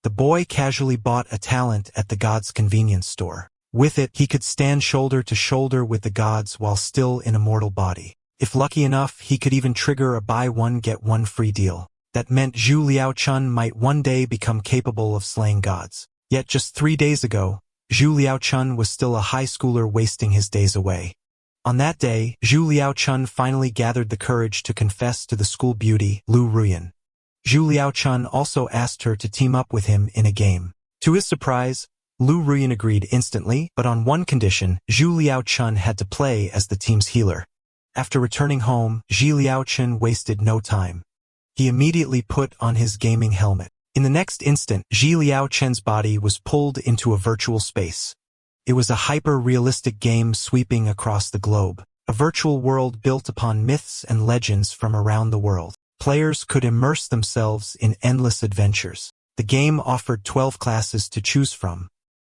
The boy casually bought a talent at the god's convenience store. With it, he could stand shoulder to shoulder with the gods while still in a mortal body. If lucky enough, he could even trigger a buy one get one free deal. That meant Zhu Liaochun might one day become capable of slaying gods. Yet just 3 days ago, Zhu Liaochun was still a high schooler wasting his days away. On that day, Zhu Liaochun finally gathered the courage to confess to the school beauty, Lu Ruyan. Zhu Liaochun also asked her to team up with him in a game. To his surprise, Lu Ruyan agreed instantly, but on one condition: Zhu Liaochun had to play as the team's healer. After returning home, Zhu Liaochun wasted no time. He immediately put on his gaming helmet. In the next instant, Zhu Liaochun's body was pulled into a virtual space. It was a hyper-realistic game sweeping across the globe, a virtual world built upon myths and legends from around the world. Players could immerse themselves in endless adventures. The game offered 12 classes to choose from.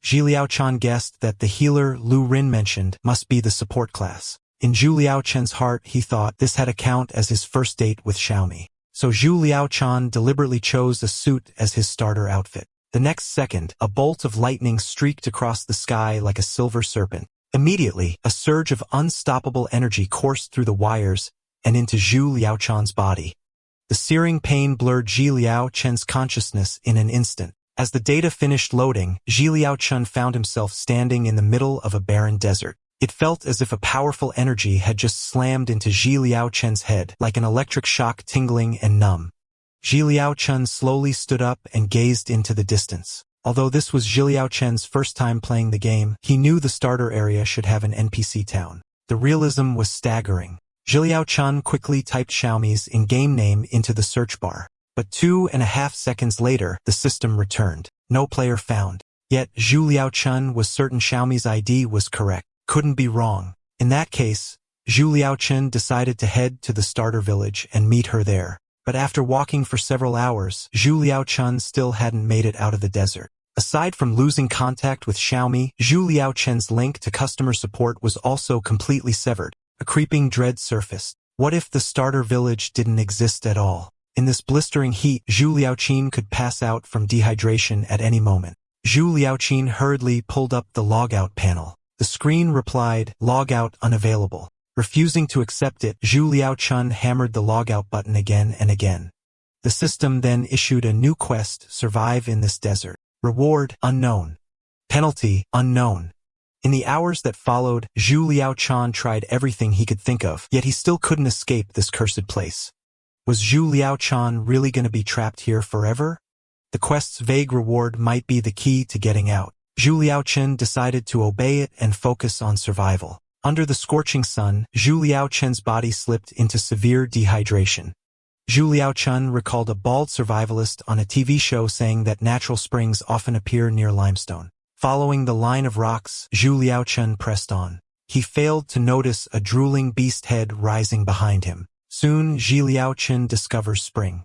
Zhu Liaochun guessed that the healer Lu Rin mentioned must be the support class. In Zhu Liaochun's heart, he thought this had to count as his first date with Xiaomi. So Zhu Liaochun deliberately chose a suit as his starter outfit. The next second, a bolt of lightning streaked across the sky like a silver serpent. Immediately, a surge of unstoppable energy coursed through the wires and into Zhu Liaochun's body. The searing pain blurred Zhu Liaochun's consciousness in an instant. As the data finished loading, Zhu Liaochun found himself standing in the middle of a barren desert. It felt as if a powerful energy had just slammed into Zhu Liaochun's head, like an electric shock, tingling and numb. Zhu Liaochun slowly stood up and gazed into the distance. Although this was Zhu Liaochun's first time playing the game, he knew the starter area should have an NPC town. The realism was staggering. Zhu Liaochun quickly typed Xiaomi's in-game name into the search bar. But 2.5 seconds later, the system returned. No player found. Yet, Zhu Liaochun was certain Xiaomi's ID was correct. Couldn't be wrong. In that case, Zhu Liaochun decided to head to the starter village and meet her there. But after walking for several hours, Zhu Liaochun still hadn't made it out of the desert. Aside from losing contact with Xiaomi, Zhu Liaochun's link to customer support was also completely severed. A creeping dread surfaced. What if the starter village didn't exist at all? In this blistering heat, Zhu Liaochun could pass out from dehydration at any moment. Zhu Liaochun hurriedly pulled up the logout panel. The screen replied, "Logout unavailable." Refusing to accept it, Zhu Liaochun hammered the logout button again and again. The system then issued a new quest: survive in this desert. Reward, unknown. Penalty, unknown. In the hours that followed, Zhu Liaochun tried everything he could think of, yet he still couldn't escape this cursed place. Was Zhu Liaochun really going to be trapped here forever? The quest's vague reward might be the key to getting out. Zhu Liaochun decided to obey it and focus on survival. Under the scorching sun, Zhu Liaochun's body slipped into severe dehydration. Zhu Liaochun recalled a bald survivalist on a TV show saying that natural springs often appear near limestone. Following the line of rocks, Zhu Liaochun pressed on. He failed to notice a drooling beast head rising behind him. Soon, Zhu Liaochun discovers spring.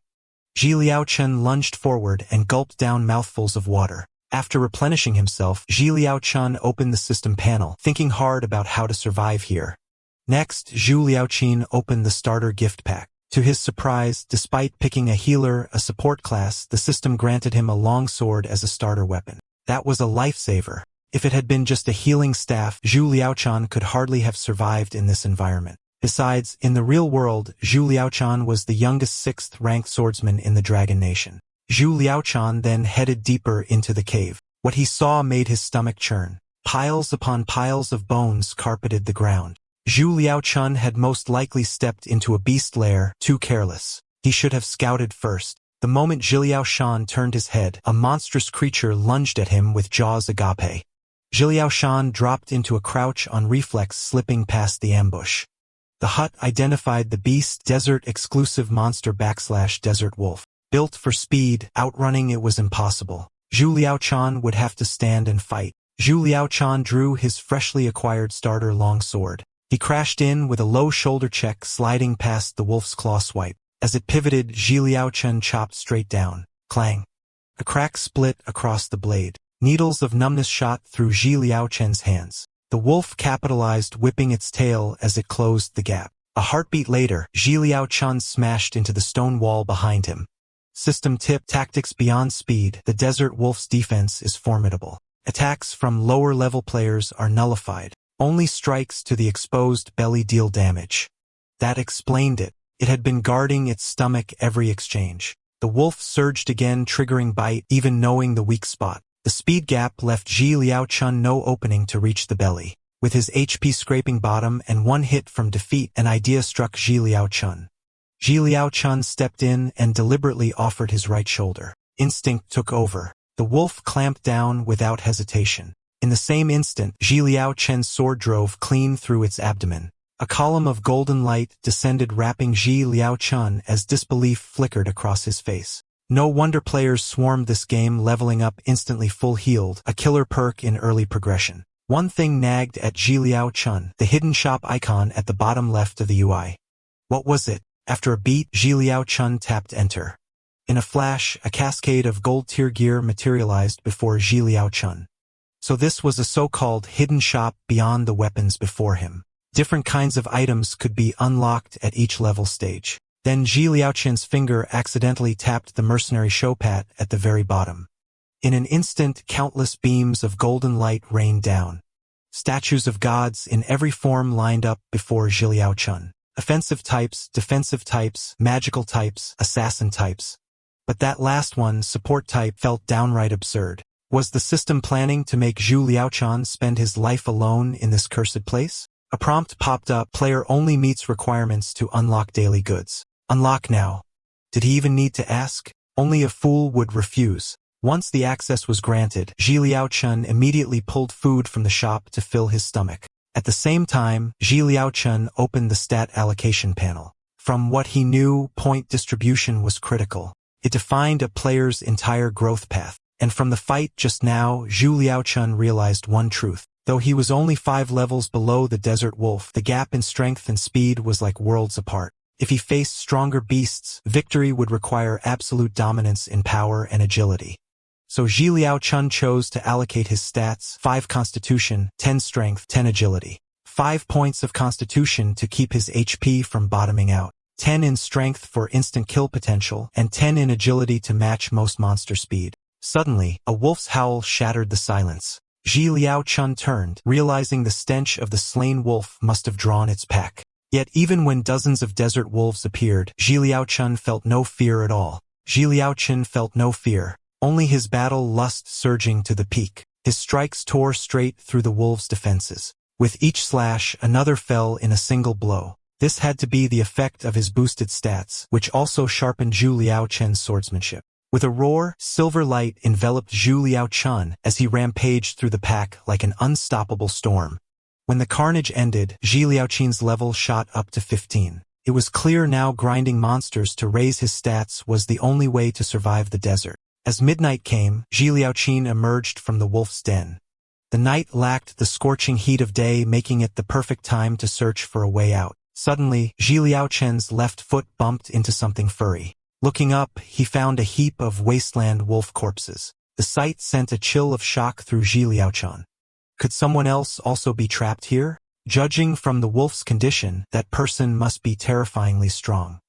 Zhu Liaochun lunged forward and gulped down mouthfuls of water. After replenishing himself, Zhu Liaochun opened the system panel, thinking hard about how to survive here. Next, Zhu Liaochun opened the starter gift pack. To his surprise, despite picking a healer, a support class, the system granted him a long sword as a starter weapon. That was a lifesaver. If it had been just a healing staff, Zhu Liaochun could hardly have survived in this environment. Besides, in the real world, Zhu Liaochun was the youngest 6th-ranked swordsman in the Dragon Nation. Zhu Liaochun then headed deeper into the cave. What he saw made his stomach churn. Piles upon piles of bones carpeted the ground. Zhu Liaochun had most likely stepped into a beast lair, too careless. He should have scouted first. The moment Zhu Liaochun turned his head, a monstrous creature lunged at him with jaws agape. Zhu Liaochun dropped into a crouch on reflex, slipping past the ambush. The hut identified the beast: desert-exclusive monster / desert wolf. Built for speed, outrunning it was impossible. Zhu Liaochun would have to stand and fight. Zhu Liaochun drew his freshly acquired starter longsword. He crashed in with a low shoulder check, sliding past the wolf's claw swipe. As it pivoted, Zhu Liaochun chopped straight down. Clang. A crack split across the blade. Needles of numbness shot through Zhu Liaochun's hands. The wolf capitalized, whipping its tail as it closed the gap. A heartbeat later, Zhu Liaochun smashed into the stone wall behind him. System tip: tactics beyond speed. The desert wolf's defense is formidable. Attacks from lower-level players are nullified. Only strikes to the exposed belly deal damage. That explained it. It had been guarding its stomach every exchange. The wolf surged again, triggering bite, even knowing the weak spot. The speed gap left Ji Liaochun no opening to reach the belly. With his HP scraping bottom and one hit from defeat, an idea struck Ji Liaochun. Ji Liaochun stepped in and deliberately offered his right shoulder. Instinct took over. The wolf clamped down without hesitation. In the same instant, Ji Liaochun's sword drove clean through its abdomen. A column of golden light descended, wrapping Ji Liaochun as disbelief flickered across his face. No wonder players swarmed this game, leveling up instantly full healed, a killer perk in early progression. One thing nagged at Ji Liaochun: the hidden shop icon at the bottom left of the UI. What was it? After a beat, Ji Liaochun tapped enter. In a flash, a cascade of gold-tier gear materialized before Ji Liaochun. So this was a so-called hidden shop beyond the weapons before him. Different kinds of items could be unlocked at each level stage. Then Ji Liaochun's finger accidentally tapped the mercenary showpat at the very bottom. In an instant, countless beams of golden light rained down. Statues of gods in every form lined up before Ji Liaochun. Offensive types, defensive types, magical types, assassin types. But that last one, support type, felt downright absurd. Was the system planning to make Ji Liaochun spend his life alone in this cursed place? A prompt popped up: player only meets requirements to unlock daily goods. Unlock now. Did he even need to ask? Only a fool would refuse. Once the access was granted, Ji Liaochun immediately pulled food from the shop to fill his stomach. At the same time, Ji Liaochun opened the stat allocation panel. From what he knew, point distribution was critical. It defined a player's entire growth path. And from the fight just now, Ji Liaochun realized one truth. Though he was only 5 levels below the desert wolf, the gap in strength and speed was like worlds apart. If he faced stronger beasts, victory would require absolute dominance in power and agility. So Ji Liaochun chose to allocate his stats: 5 constitution, 10 strength, 10 agility. 5 points of constitution to keep his HP from bottoming out, 10 in strength for instant kill potential, and 10 in agility to match most monster speed. Suddenly, a wolf's howl shattered the silence. Ji Liaochun turned, realizing the stench of the slain wolf must have drawn its pack. Yet even when dozens of desert wolves appeared, Ji Liaochun felt no fear at all. Ji Liaochun felt no fear. Only his battle lust surging to the peak. His strikes tore straight through the wolves' defenses. With each slash, another fell in a single blow. This had to be the effect of his boosted stats, which also sharpened Ji Liaochun's swordsmanship. With a roar, silver light enveloped Ji Liaochun as he rampaged through the pack like an unstoppable storm. When the carnage ended, Ji Liaochun's level shot up to 15. It was clear now grinding monsters to raise his stats was the only way to survive the desert. As midnight came, Ji Liaochun emerged from the wolf's den. The night lacked the scorching heat of day, making it the perfect time to search for a way out. Suddenly, Ji Liaochun's left foot bumped into something furry. Looking up, he found a heap of wasteland wolf corpses. The sight sent a chill of shock through Ji Liaochun. Could someone else also be trapped here? Judging from the wolf's condition, that person must be terrifyingly strong.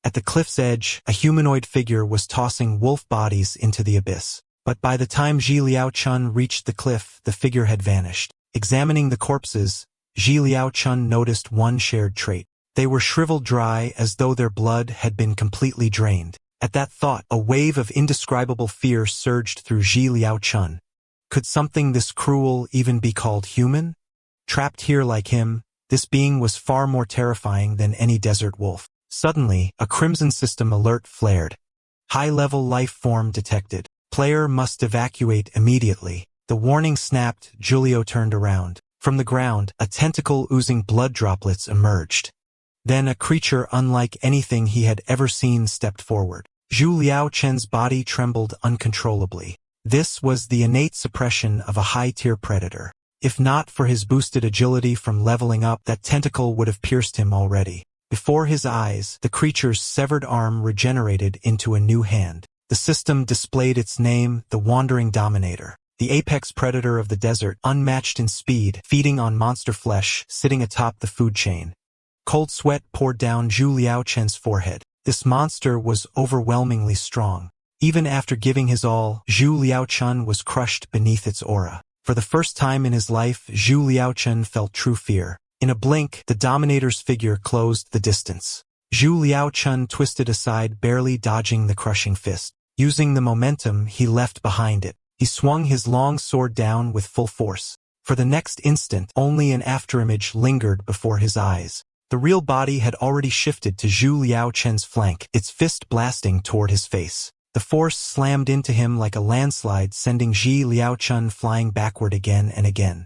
At the cliff's edge, a humanoid figure was tossing wolf bodies into the abyss. But by the time Ji Liaochun reached the cliff, the figure had vanished. Examining the corpses, Ji Liaochun noticed one shared trait. They were shriveled dry as though their blood had been completely drained. At that thought, a wave of indescribable fear surged through Ji Liaochun. Could something this cruel even be called human? Trapped here like him, this being was far more terrifying than any desert wolf. Suddenly, a crimson system alert flared. High-level life form detected. Player must evacuate immediately. The warning snapped. Julio turned around. From the ground, a tentacle oozing blood droplets emerged. Then a creature unlike anything he had ever seen stepped forward. Ji Liaochun's body trembled uncontrollably. This was the innate suppression of a high-tier predator. If not for his boosted agility from leveling up, that tentacle would have pierced him already. Before his eyes, the creature's severed arm regenerated into a new hand. The system displayed its name, the Wandering Dominator. The apex predator of the desert, unmatched in speed, feeding on monster flesh, sitting atop the food chain. Cold sweat poured down Ji Liaochun's forehead. This monster was overwhelmingly strong. Even after giving his all, Zhu Liaochun was crushed beneath its aura. For the first time in his life, Zhu Liaochun felt true fear. In a blink, the Dominator's figure closed the distance. Zhu Liaochun twisted aside, barely dodging the crushing fist. Using the momentum he left behind it, he swung his long sword down with full force. For the next instant, only an afterimage lingered before his eyes. The real body had already shifted to Zhu Liaochun's flank, its fist blasting toward his face. The force slammed into him like a landslide, sending Zhu Liaochun flying backward again and again.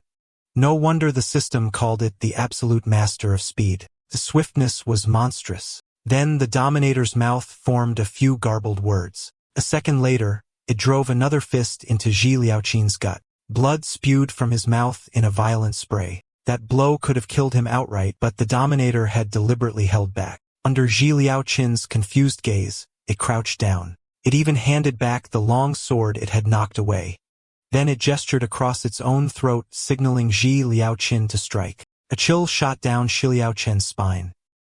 No wonder the system called it the absolute master of speed. The swiftness was monstrous. Then the Dominator's mouth formed a few garbled words. A second later, it drove another fist into Zhu Liaochun's gut. Blood spewed from his mouth in a violent spray. That blow could have killed him outright, but the Dominator had deliberately held back. Under Zhu Liaochun's confused gaze, it crouched down. It even handed back the long sword it had knocked away. Then it gestured across its own throat, signaling Zhu Liaochun to strike. A chill shot down Zhu Liaochun's spine.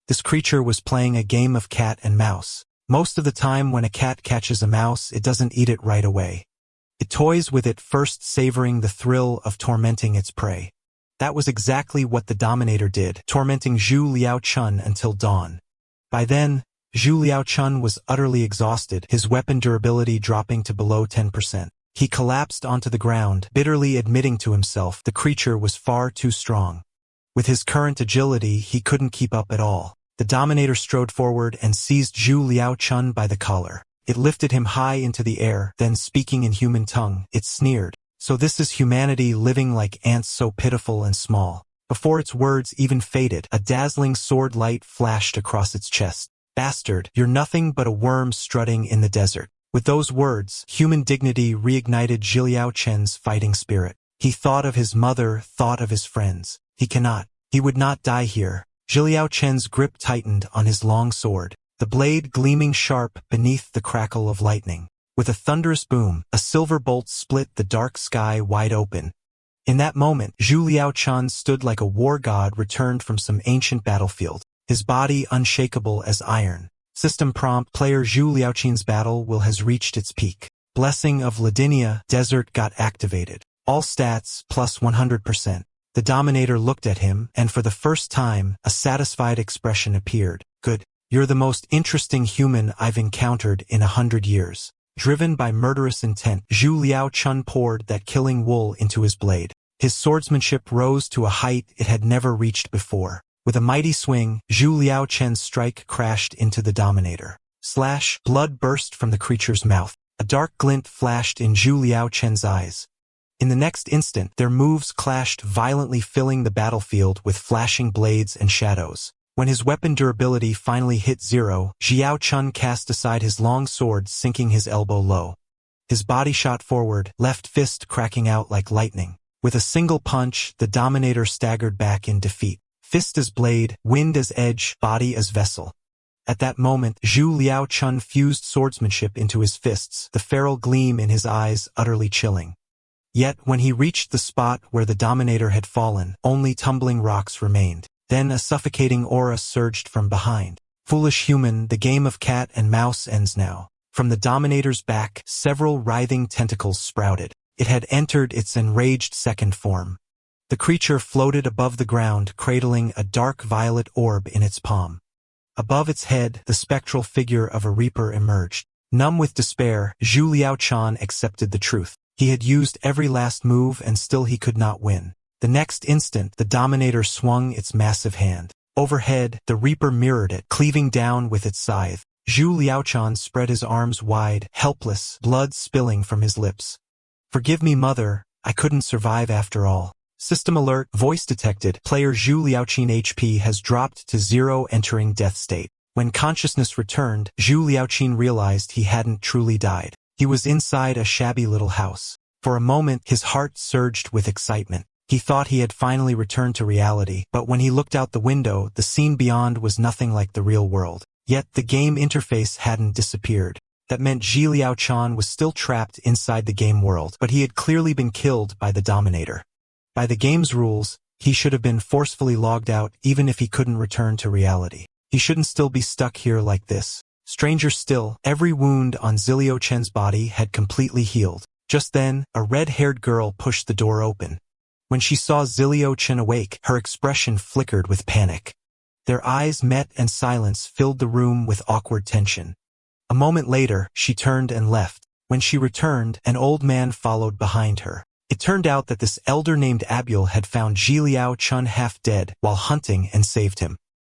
This creature was playing a game of cat and mouse. Most of the time when a cat catches a mouse, it doesn't eat it right away. It toys with it first, savoring the thrill of tormenting its prey. That was exactly what the Dominator did, tormenting Zhu Liaochun until dawn. By then, Zhu Liaochun was utterly exhausted, his weapon durability dropping to below 10%. He collapsed onto the ground, bitterly admitting to himself the creature was far too strong. With his current agility, he couldn't keep up at all. The Dominator strode forward and seized Zhu Liaochun by the collar. It lifted him high into the air, then speaking in human tongue, it sneered. So this is humanity, living like ants, so pitiful and small. Before its words even faded, a dazzling sword light flashed across its chest. Bastard, you're nothing but a worm strutting in the desert. With those words, human dignity reignited Zhu Liaochun's fighting spirit. He thought of his mother, thought of his friends. He would not die here. Zhu Liaochun's grip tightened on his long sword, the blade gleaming sharp beneath the crackle of lightning. With a thunderous boom, a silver bolt split the dark sky wide open. In that moment, Zhu Liaochun stood like a war god returned from some ancient battlefield, his body unshakable as iron. System prompt: player Zhu Liaochun's battle will has reached its peak. Blessing of Ladynia, desert got activated. All stats plus 100%. The Dominator looked at him, and for the first time, a satisfied expression appeared. Good. You're the most interesting human I've encountered in 100 years. Driven by murderous intent, Zhu Liaochun poured that killing wool into his blade. His swordsmanship rose to a height it had never reached before. With a mighty swing, Zhu Liaochun's strike crashed into the Dominator. Slash! Blood burst from the creature's mouth. A dark glint flashed in Zhu Liaochun's eyes. In the next instant, their moves clashed violently, filling the battlefield with flashing blades and shadows. When his weapon durability finally hit zero, Zhu Liaochun cast aside his long sword, sinking his elbow low. His body shot forward, left fist cracking out like lightning. With a single punch, the Dominator staggered back in defeat. Fist as blade, wind as edge, body as vessel. At that moment, Zhu Liaochun fused swordsmanship into his fists, the feral gleam in his eyes utterly chilling. Yet, when he reached the spot where the Dominator had fallen, only tumbling rocks remained. Then a suffocating aura surged from behind. Foolish human, the game of cat and mouse ends now. From the Dominator's back, several writhing tentacles sprouted. It had entered its enraged second form. The creature floated above the ground, cradling a dark violet orb in its palm. Above its head, the spectral figure of a reaper emerged. Numb with despair, Zhu Liaochun accepted the truth. He had used every last move and still he could not win. The next instant, the Dominator swung its massive hand. Overhead, the Reaper mirrored it, cleaving down with its scythe. Zhu Liaochun spread his arms wide, helpless, blood spilling from his lips. Forgive me, mother, I couldn't survive after all. System alert, voice detected, player Zhu Liaochun HP has dropped to 0, entering death state. When consciousness returned, Zhu Liaochun realized he hadn't truly died. He was inside a shabby little house. For a moment, his heart surged with excitement. He thought he had finally returned to reality, but when he looked out the window, the scene beyond was nothing like the real world. Yet the game interface hadn't disappeared. That meant Zhu Liaochun was still trapped inside the game world, but he had clearly been killed by the Dominator. By the game's rules, he should have been forcefully logged out even if he couldn't return to reality. He shouldn't still be stuck here like this. Stranger still, every wound on Zilio Chen's body had completely healed. Just then, a red-haired girl pushed the door open. When she saw Zilio Chen awake, her expression flickered with panic. Their eyes met and silence filled the room with awkward tension. A moment later, she turned and left. When she returned, an old man followed behind her. It turned out that this elder named Abul had found Ji Liao Chun half dead while hunting and saved him.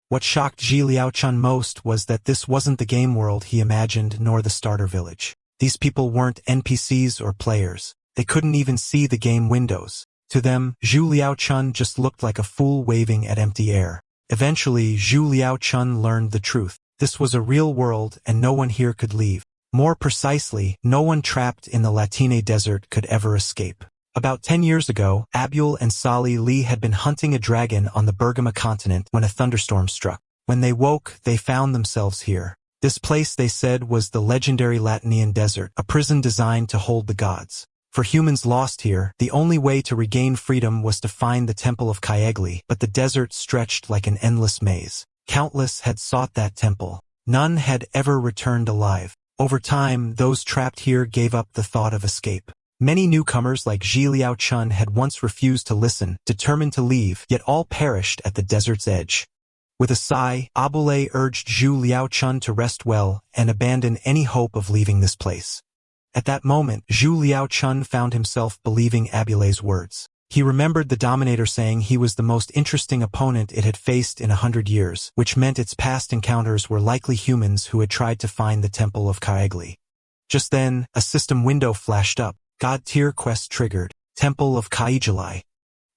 What shocked Ji Liao Chun most was that this wasn't the game world he imagined nor the starter village. These people weren't NPCs or players. They couldn't even see the game windows. To them, Zhu Liao Chun just looked like a fool waving at empty air. Eventually, Zhu Liao Chun learned the truth. This was a real world and no one here could leave. More precisely, no one trapped in the Latine desert could ever escape. About 10 years ago, Abul and Sali Li had been hunting a dragon on the Bergama continent when a thunderstorm struck. When they woke, they found themselves here. This place, they said, was the legendary Latinian desert, a prison designed to hold the gods. For humans lost here, the only way to regain freedom was to find the temple of Kayegli, but the desert stretched like an endless maze. Countless had sought that temple. None had ever returned alive. Over time, those trapped here gave up the thought of escape. Many newcomers like Ji Liao Chun had once refused to listen, determined to leave, yet all perished at the desert's edge. With a sigh, Abule urged Zhu Liao Chun to rest well and abandon any hope of leaving this place. At that moment, Zhu Liao Chun found himself believing Abule's words. He remembered the Dominator saying he was the most interesting opponent it had faced in 100 years, which meant its past encounters were likely humans who had tried to find the Temple of Kaegli. Just then, a system window flashed up. God tier quest triggered. Temple of Kaijilai.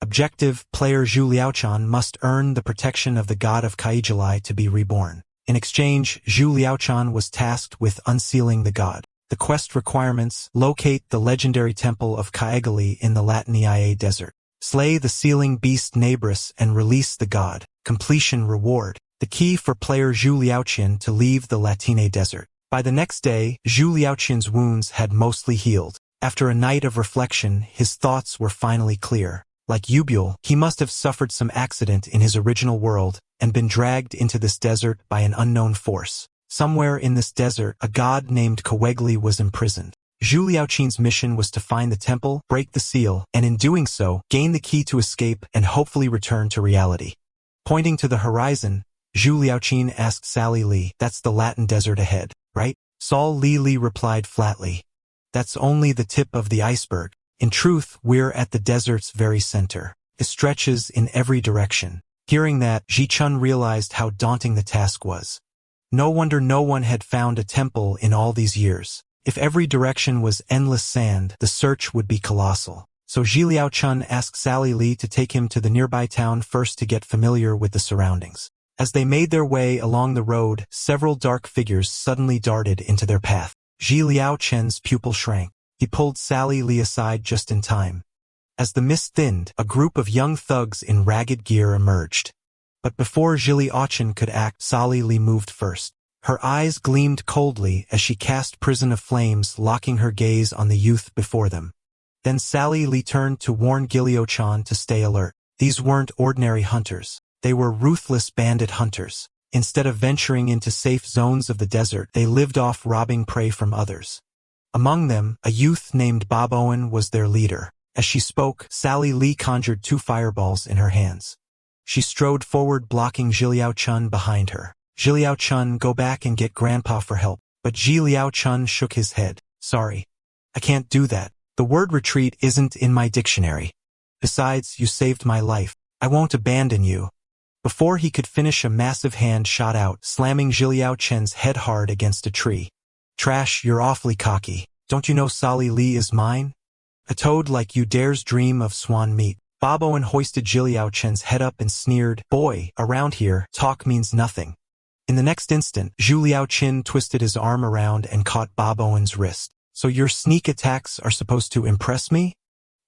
Objective, player Zhu Liaochan must earn the protection of the god of Kaijilai to be reborn. In exchange, Zhu Liaochan was tasked with unsealing the god. The quest requirements: locate the legendary temple of Kaegli in the Latiniae desert. Slay the sealing beast Nabris and release the god. Completion reward. The key for player Zhu Liaoqian to leave the Latine desert. By the next day, Zhu Liaoqian's wounds had mostly healed. After a night of reflection, his thoughts were finally clear. Like Ubul, he must have suffered some accident in his original world and been dragged into this desert by an unknown force. Somewhere in this desert, a god named Kaegli was imprisoned. Zhu Liaoqian's mission was to find the temple, break the seal, and in doing so, gain the key to escape and hopefully return to reality. Pointing to the horizon, Zhu Liaoqian asked Sally Li, "That's the Latin desert ahead, right?" Saul Li replied flatly, "That's only the tip of the iceberg. In truth, we're at the desert's very center. It stretches in every direction." Hearing that, Ji Chun realized how daunting the task was. No wonder no one had found a temple in all these years. If every direction was endless sand, the search would be colossal. So Ji Liaochun asked Sally Li to take him to the nearby town first to get familiar with the surroundings. As they made their way along the road, several dark figures suddenly darted into their path. Ji Liaochen's pupil shrank. He pulled Sally Li aside just in time. As the mist thinned, a group of young thugs in ragged gear emerged. But before Ji Liaochen could act, Sally Li moved first. Her eyes gleamed coldly as she cast Prison of Flames, locking her gaze on the youth before them. Then Sally Li turned to warn Gilio-chan to stay alert. These weren't ordinary hunters. They were ruthless bandit hunters. Instead of venturing into safe zones of the desert, they lived off robbing prey from others. Among them, a youth named Bob Owen was their leader. As she spoke, Sally Li conjured 2 fireballs in her hands. She strode forward, blocking Ji Liaochun behind her. "Ji Liaochun, go back and get Grandpa for help." But Ji Liaochun shook his head. "Sorry. I can't do that. The word retreat isn't in my dictionary. Besides, you saved my life. I won't abandon you." Before he could finish, a massive hand shot out, slamming Ji Liaochen's head hard against a tree. "Trash, you're awfully cocky. Don't you know Sally Li is mine? A toad like you dares dream of swan meat." Bob Owen hoisted Ji Liaochen's head up and sneered, "Boy, around here, talk means nothing." In the next instant, Zhu Liaoqin twisted his arm around and caught Bob Owen's wrist. "So your sneak attacks are supposed to impress me?"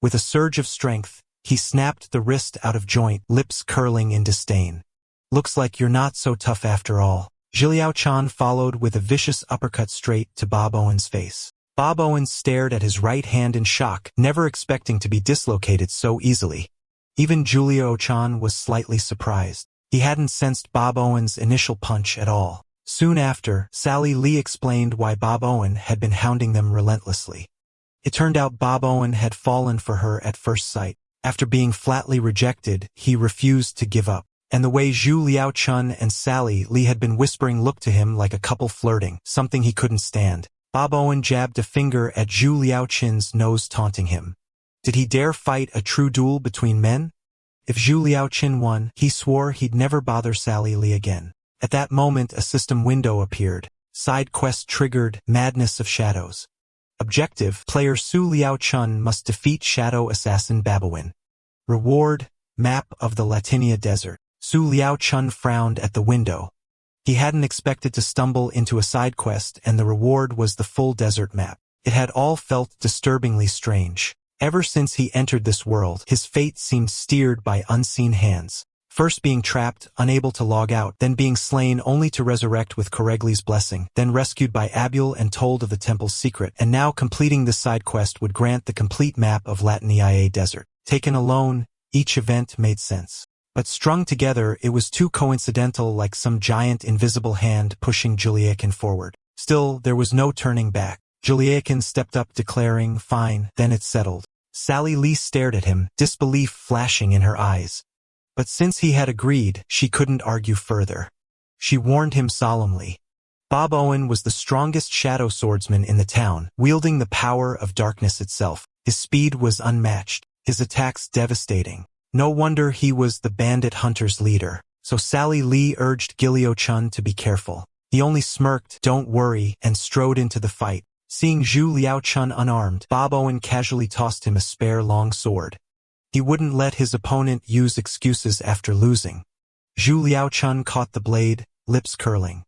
With a surge of strength, he snapped the wrist out of joint, lips curling in disdain. "Looks like you're not so tough after all." Ji Liaochan followed with a vicious uppercut straight to Bob Owen's face. Bob Owen stared at his right hand in shock, never expecting to be dislocated so easily. Even Ji Liaochan was slightly surprised. He hadn't sensed Bob Owen's initial punch at all. Soon after, Sally Lee explained why Bob Owen had been hounding them relentlessly. It turned out Bob Owen had fallen for her at first sight. After being flatly rejected, he refused to give up. And the way Zhu Liaochun and Sally Lee had been whispering looked to him like a couple flirting, something he couldn't stand. Bob Owen jabbed a finger at Zhu Liaochun's nose, taunting him. Did he dare fight a true duel between men? If Zhu Liaochun won, he swore he'd never bother Sally Lee again. At that moment, a system window appeared. Side quest triggered, Madness of Shadows. Objective, player Su Liaochun must defeat Shadow Assassin Babawin. Reward, Map of the Latinia Desert. Su Liaochun frowned at the window. He hadn't expected to stumble into a side quest, and the reward was the full desert map. It had all felt disturbingly strange. Ever since he entered this world, his fate seemed steered by unseen hands. First being trapped, unable to log out, then being slain only to resurrect with Koregli's blessing, then rescued by Abul and told of the temple's secret, and now completing this side quest would grant the complete map of Latinia Desert. Taken alone, each event made sense. But strung together, it was too coincidental, like some giant invisible hand pushing Juliakin forward. Still, there was no turning back. Juliakin stepped up, declaring, "Fine," then it settled. Sally Lee stared at him, disbelief flashing in her eyes. But since he had agreed, she couldn't argue further. She warned him solemnly. Bob Owen was the strongest shadow swordsman in the town, wielding the power of darkness itself. His speed was unmatched, his attacks devastating. No wonder he was the bandit hunters' leader. So Sally Lee urged Liaochun to be careful. He only smirked, "Don't worry," and strode into the fight. Seeing Zhu Liaochun unarmed, Bob Owen casually tossed him a spare long sword. He wouldn't let his opponent use excuses after losing. Zhu Liaochun caught the blade, lips curling.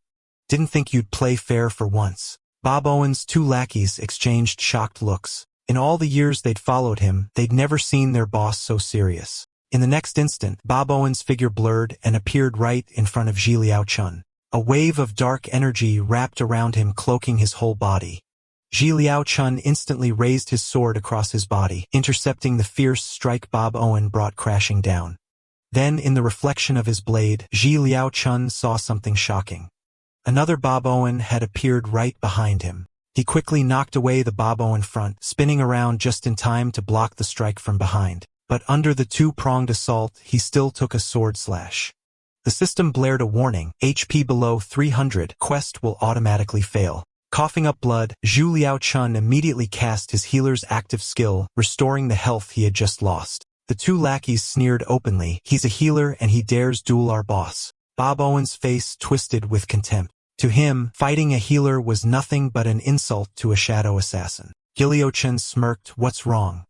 "Didn't think you'd play fair for once." Bob Owen's two lackeys exchanged shocked looks. In all the years they'd followed him, they'd never seen their boss so serious. In the next instant, Bob Owen's figure blurred and appeared right in front of Zhu Liaochun. A wave of dark energy wrapped around him, cloaking his whole body. Zhu Liaochun instantly raised his sword across his body, intercepting the fierce strike Bob Owen brought crashing down. Then, in the reflection of his blade, Zhu Liaochun saw something shocking. Another Bob Owen had appeared right behind him. He quickly knocked away the Bob Owen front, spinning around just in time to block the strike from behind. But under the two-pronged assault, he still took a sword slash. The system blared a warning: HP below 300, quest will automatically fail. Coughing up blood, Zhu Liaochun immediately cast his healer's active skill, restoring the health he had just lost. The two lackeys sneered openly, "He's a healer and he dares duel our boss." Bob Owen's face twisted with contempt. To him, fighting a healer was nothing but an insult to a shadow assassin. Liaochun smirked, "What's wrong?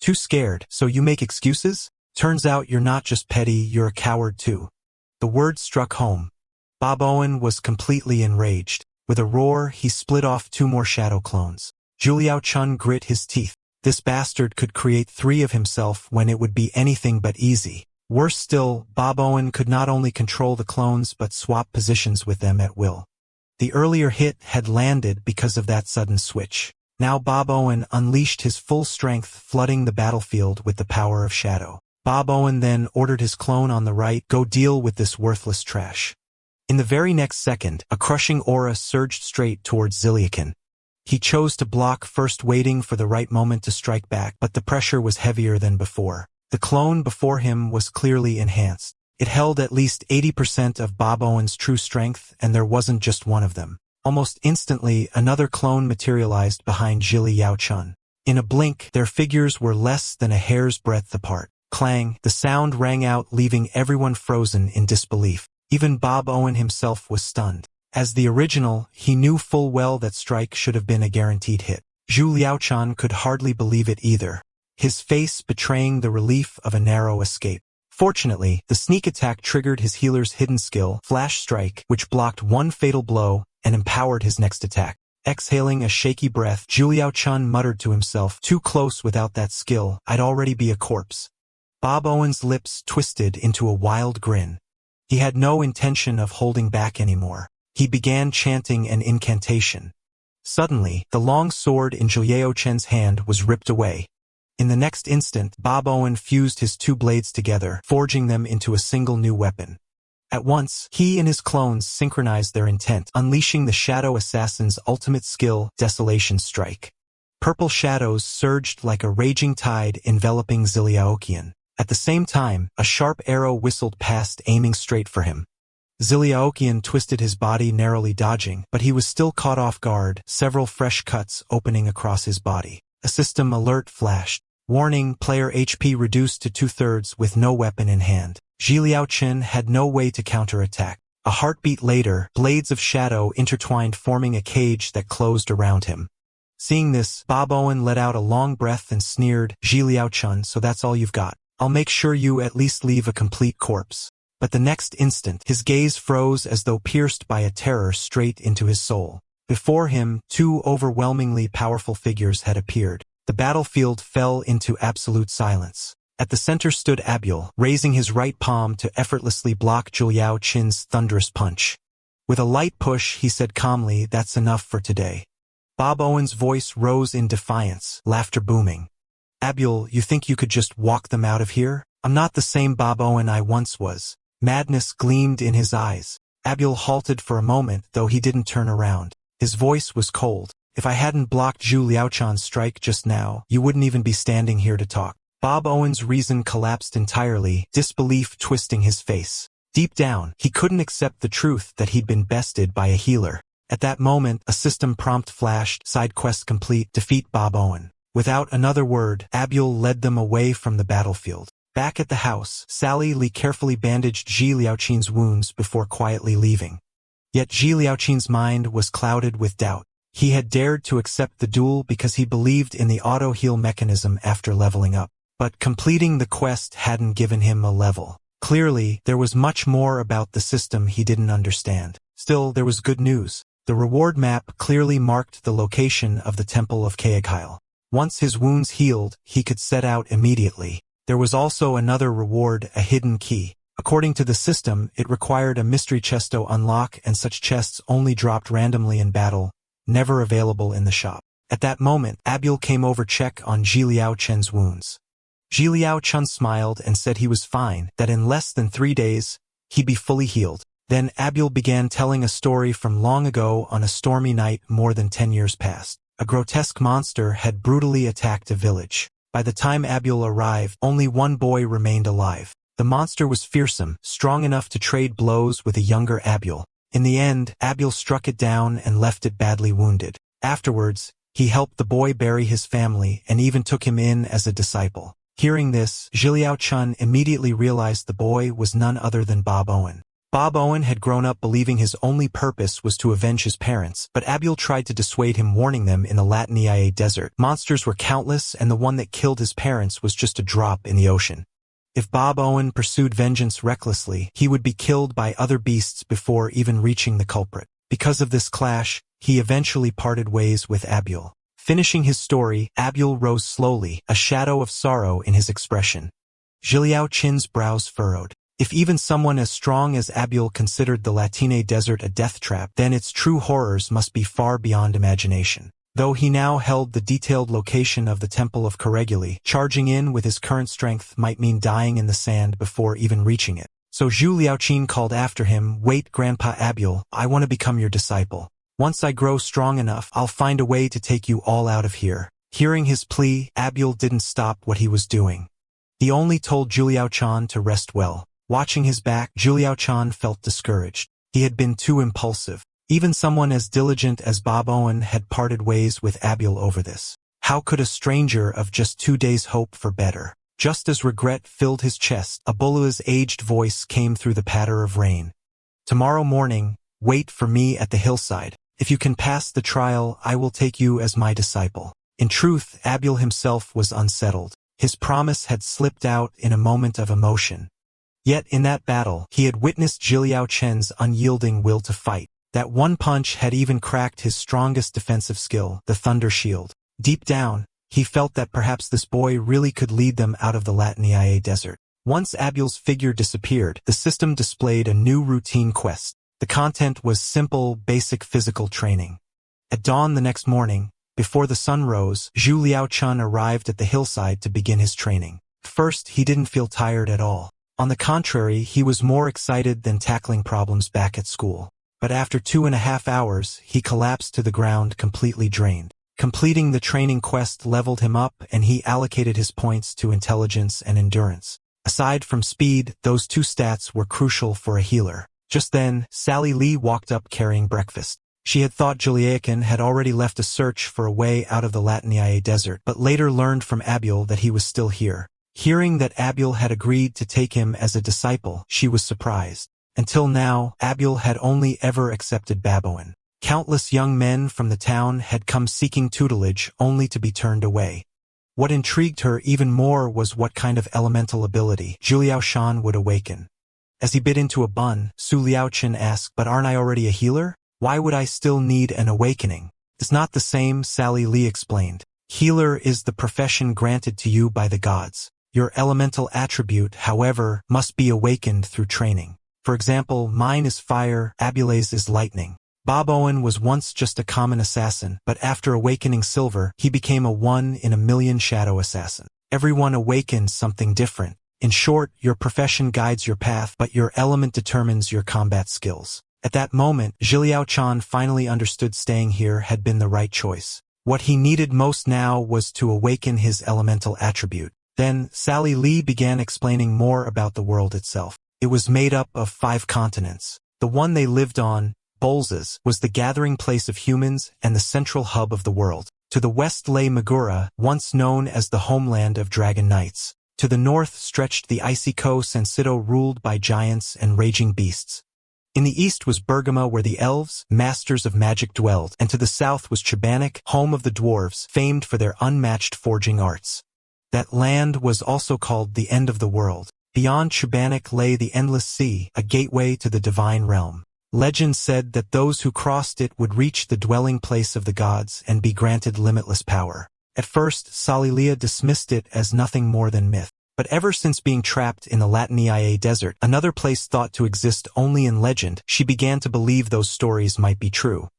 Too scared, so you make excuses? Turns out you're not just petty, you're a coward too." The word struck home. Bob Owen was completely enraged. With a roar, he split off two more shadow clones. Zhu Liaochun grit his teeth. This bastard could create three of himself when it would be anything but easy. Worse still, Bob Owen could not only control the clones but swap positions with them at will. The earlier hit had landed because of that sudden switch. Now Bob Owen unleashed his full strength, flooding the battlefield with the power of shadow. Bob Owen then ordered his clone on the right, "Go deal with this worthless trash." In the very next second, a crushing aura surged straight towards Ziliakin. He chose to block, first waiting for the right moment to strike back, but the pressure was heavier than before. The clone before him was clearly enhanced. It held at least 80% of Bob Owen's true strength, and there wasn't just one of them. Almost instantly, another clone materialized behind Zhu Liaochun. In a blink, their figures were less than a hair's breadth apart. Clang, the sound rang out, leaving everyone frozen in disbelief. Even Bob Owen himself was stunned. As the original, he knew full well that strike should have been a guaranteed hit. Zhu Liaochun could hardly believe it either, his face betraying the relief of a narrow escape. Fortunately, the sneak attack triggered his healer's hidden skill, Flash Strike, which blocked one fatal blow and empowered his next attack. Exhaling a shaky breath, Zhu Liaochun muttered to himself, "Too close without that skill, I'd already be a corpse." Bob Owen's lips twisted into a wild grin. He had no intention of holding back anymore. He began chanting an incantation. Suddenly, the long sword in Zhu Liaochun's hand was ripped away. In the next instant, Bob Owen fused his two blades together, forging them into a single new weapon. At once, he and his clones synchronized their intent, unleashing the Shadow Assassin's ultimate skill, Desolation Strike. Purple shadows surged like a raging tide enveloping Ziliaoqian. At the same time, a sharp arrow whistled past, aiming straight for him. Ziliaoqian twisted his body, narrowly dodging, but he was still caught off guard, several fresh cuts opening across his body. A system alert flashed. Warning, player HP reduced to 2/3 with no weapon in hand. Ziliaoqian had no way to counterattack. A heartbeat later, blades of shadow intertwined, forming a cage that closed around him. Seeing this, Bob Owen let out a long breath and sneered, "Ziliaoqian, so that's all you've got? I'll make sure you at least leave a complete corpse." But the next instant, his gaze froze as though pierced by a terror straight into his soul. Before him, two overwhelmingly powerful figures had appeared. The battlefield fell into absolute silence. At the center stood Abul, raising his right palm to effortlessly block Ziliaoqian's thunderous punch. With a light push, he said calmly, "That's enough for today." Bob Owen's voice rose in defiance, laughter booming. "Abul, you think you could just walk them out of here? I'm not the same Bob Owen I once was." Madness gleamed in his eyes. Abul halted for a moment, though he didn't turn around. His voice was cold. "If I hadn't blocked Ziliaoqian's strike just now, you wouldn't even be standing here to talk." Bob Owen's reason collapsed entirely, disbelief twisting his face. Deep down, he couldn't accept the truth that he'd been bested by a healer. At that moment, a system prompt flashed, "Side quest complete, defeat Bob Owen." Without another word, Abul led them away from the battlefield. Back at the house, Sally Lee carefully bandaged Ziliaoqian's wounds before quietly leaving. Yet Ziliaoqian's mind was clouded with doubt. He had dared to accept the duel because he believed in the auto-heal mechanism after leveling up. But completing the quest hadn't given him a level. Clearly, there was much more about the system he didn't understand. Still, there was good news. The reward map clearly marked the location of the Temple of Yahello. Once his wounds healed, he could set out immediately. There was also another reward, a hidden key. According to the system, it required a mystery chest to unlock, and such chests only dropped randomly in battle, never available in the shop. At that moment, Abul came over to check on Ziliaoqian's wounds. Ziliaoqian smiled and said he was fine, that in less than 3 days, he'd be fully healed. Then Abul began telling a story from long ago. On a stormy night more than 10 years past. A grotesque monster had brutally attacked a village. By the time Abul arrived, only one boy remained alive. The monster was fearsome, strong enough to trade blows with a younger Abul. In the end, Abul struck it down and left it badly wounded. Afterwards, he helped the boy bury his family and even took him in as a disciple. Hearing this, Ziliaoqian immediately realized the boy was none other than Bob Owen. Bob Owen had grown up believing his only purpose was to avenge his parents, but Abul tried to dissuade him, warning them in the Latiniae desert monsters were countless and the one that killed his parents was just a drop in the ocean. If Bob Owen pursued vengeance recklessly, he would be killed by other beasts before even reaching the culprit. Because of this clash, he eventually parted ways with Abul. Finishing his story, Abul rose slowly, a shadow of sorrow in his expression. Ziliaoqian's brows furrowed. If even someone as strong as Abul considered the Latine desert a death trap, then its true horrors must be far beyond imagination. Though he now held the detailed location of the Temple of Yahello, charging in with his current strength might mean dying in the sand before even reaching it. So Ziliaoqian called after him, "Wait, Grandpa Abul, I want to become your disciple. Once I grow strong enough, I'll find a way to take you all out of here." Hearing his plea, Abul didn't stop what he was doing. He only told Ziliaoqian to rest well. Watching his back, Ziliaoqian felt discouraged. He had been too impulsive. Even someone as diligent as Bob Owen had parted ways with Abul over this. How could a stranger of just 2 days hope for better? Just as regret filled his chest, Abula's aged voice came through the patter of rain. "Tomorrow morning, wait for me at the hillside. If you can pass the trial, I will take you as my disciple." In truth, Abul himself was unsettled. His promise had slipped out in a moment of emotion. Yet in that battle, he had witnessed Ziliaoqian's unyielding will to fight. That one punch had even cracked his strongest defensive skill, the Thunder Shield. Deep down, he felt that perhaps this boy really could lead them out of the Latiniae desert. Once Abul's figure disappeared, the system displayed a new routine quest. The content was simple, basic physical training. At dawn the next morning, before the sun rose, Ziliaoqian arrived at the hillside to begin his training. First, he didn't feel tired at all. On the contrary, he was more excited than tackling problems back at school. But after 2.5 hours, he collapsed to the ground completely drained. Completing the training quest leveled him up, and he allocated his points to intelligence and endurance. Aside from speed, those two stats were crucial for a healer. Just then, Sally Lee walked up carrying breakfast. She had thought Juliakin had already left a search for a way out of the Latiniae desert, but later learned from Abiel that he was still here. Hearing that Abiel had agreed to take him as a disciple, she was surprised. Until now, Abiel had only ever accepted Baboan. Countless young men from the town had come seeking tutelage only to be turned away. What intrigued her even more was what kind of elemental ability Zhu Liaoshan would awaken. As he bit into a bun, Su Liaochen asked, "But aren't I already a healer? Why would I still need an awakening?" "It's not the same," Sally Lee explained. "Healer is the profession granted to you by the gods. Your elemental attribute, however, must be awakened through training. For example, mine is fire, Abiel's is lightning. Bob Owen was once just a common assassin, but after awakening silver, he became a 1-in-a-million shadow assassin. Everyone awakens something different. In short, your profession guides your path, but your element determines your combat skills." At that moment, Zhiliao Chan finally understood staying here had been the right choice. What he needed most now was to awaken his elemental attribute. Then, Sally Lee began explaining more about the world itself. It was made up of 5 continents. The one they lived on, Bolzas, was the gathering place of humans and the central hub of the world. To the west lay Magura, once known as the homeland of dragon knights. To the north stretched the icy coast Sancido ruled by giants and raging beasts. In the east was Bergama where the elves, masters of magic, dwelled, and to the south was Chabanik, home of the dwarves, famed for their unmatched forging arts. That land was also called the End of the World. Beyond Chabanik lay the Endless Sea, a gateway to the divine realm. Legend said that those who crossed it would reach the dwelling place of the gods and be granted limitless power. At first, Salilia dismissed it as nothing more than myth. But ever since being trapped in the Latiniae desert, another place thought to exist only in legend, she began to believe those stories might be true.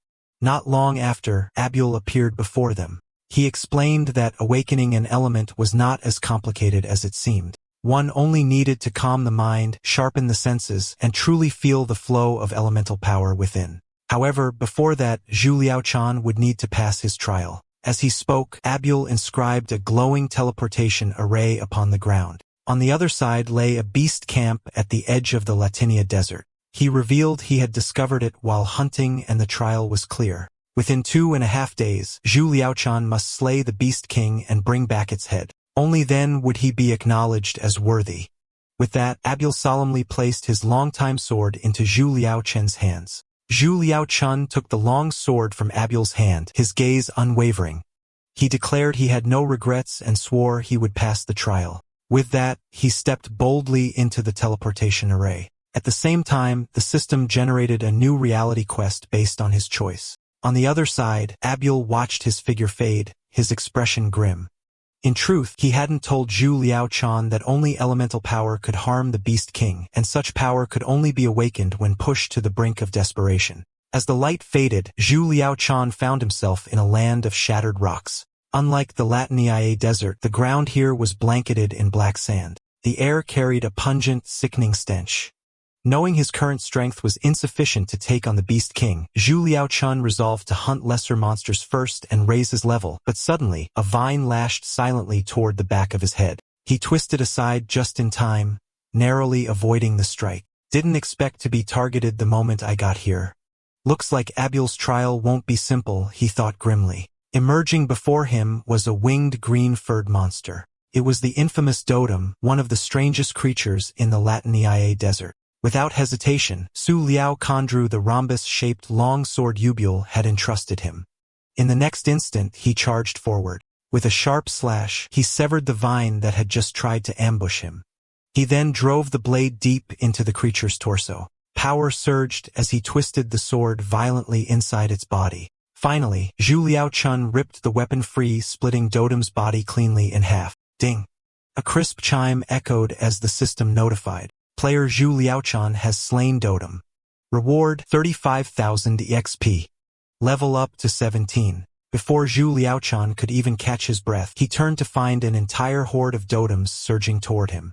Not long after, Abiel appeared before them. He explained that awakening an element was not as complicated as it seemed. One only needed to calm the mind, sharpen the senses, and truly feel the flow of elemental power within. However, before that, Zhu Liaochan would need to pass his trial. As he spoke, Abiel inscribed a glowing teleportation array upon the ground. On the other side lay a beast camp at the edge of the Latinia desert. He revealed he had discovered it while hunting and the trial was clear. Within 2.5 days, Zhu Liaochan must slay the Beast King and bring back its head. Only then would he be acknowledged as worthy. With that, Abiel solemnly placed his longtime sword into Zhu Liaochen's hands. Zhu Liaochen took the long sword from Abiel's hand, his gaze unwavering. He declared he had no regrets and swore he would pass the trial. With that, he stepped boldly into the teleportation array. At the same time, the system generated a new reality quest based on his choice. On the other side, Abiel watched his figure fade, his expression grim. In truth, he hadn't told Zhu Liaochan that only elemental power could harm the Beast King, and such power could only be awakened when pushed to the brink of desperation. As the light faded, Zhu Liaochan found himself in a land of shattered rocks. Unlike the Latiniae desert, the ground here was blanketed in black sand. The air carried a pungent, sickening stench. Knowing his current strength was insufficient to take on the Beast King, Zhu Liaochan resolved to hunt lesser monsters first and raise his level, but suddenly, a vine lashed silently toward the back of his head. He twisted aside just in time, narrowly avoiding the strike. "Didn't expect to be targeted the moment I got here. Looks like Abiel's trial won't be simple," he thought grimly. Emerging before him was a winged green-furred monster. It was the infamous Dotem, one of the strangest creatures in the Latiniae desert. Without hesitation, Su Liao drew the rhombus-shaped long sword Yubul had entrusted him. In the next instant, he charged forward. With a sharp slash, he severed the vine that had just tried to ambush him. He then drove the blade deep into the creature's torso. Power surged as he twisted the sword violently inside its body. Finally, Zhu Liaochun ripped the weapon free, splitting Dotem's body cleanly in half. Ding! A crisp chime echoed as the system notified. Player Zhu Liaochan has slain Dotem. Reward 35,000 EXP. Level up to 17. Before Zhu Liaochan could even catch his breath, he turned to find an entire horde of Dotems surging toward him.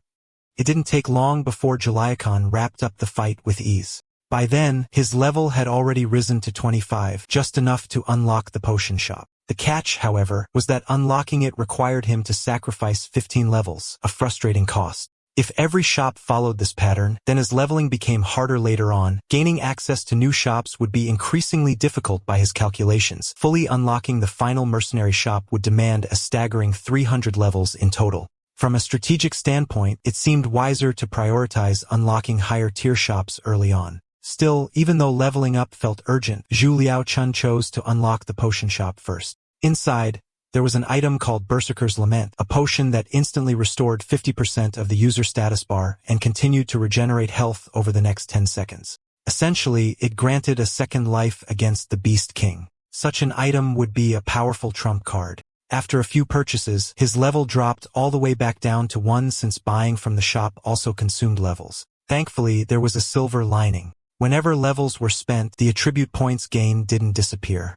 It didn't take long before Juliacon wrapped up the fight with ease. By then, his level had already risen to 25, just enough to unlock the potion shop. The catch, however, was that unlocking it required him to sacrifice 15 levels, a frustrating cost. If every shop followed this pattern, then as leveling became harder later on, gaining access to new shops would be increasingly difficult by his calculations. Fully unlocking the final mercenary shop would demand a staggering 300 levels in total. From a strategic standpoint, it seemed wiser to prioritize unlocking higher-tier shops early on. Still, even though leveling up felt urgent, Zhu Liaochun chose to unlock the potion shop first. Inside, there was an item called Berserker's Lament, a potion that instantly restored 50% of the user status bar and continued to regenerate health over the next 10 seconds. Essentially, it granted a second life against the Beast King. Such an item would be a powerful trump card. After a few purchases, his level dropped all the way back down to 1 since buying from the shop also consumed levels. Thankfully, there was a silver lining. Whenever levels were spent, the attribute points gained didn't disappear.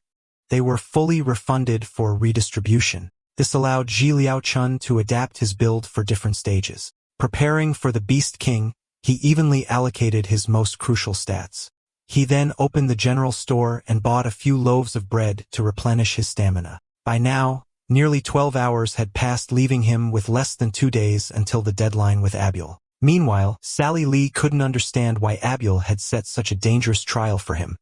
They were fully refunded for redistribution. This allowed Zhi Liaochun to adapt his build for different stages. Preparing for the Beast King, he evenly allocated his most crucial stats. He then opened the general store and bought a few loaves of bread to replenish his stamina. By now, nearly 12 hours had passed, leaving him with less than 2 days until the deadline with Abuel. Meanwhile, Sally Lee couldn't understand why Abuel had set such a dangerous trial for him.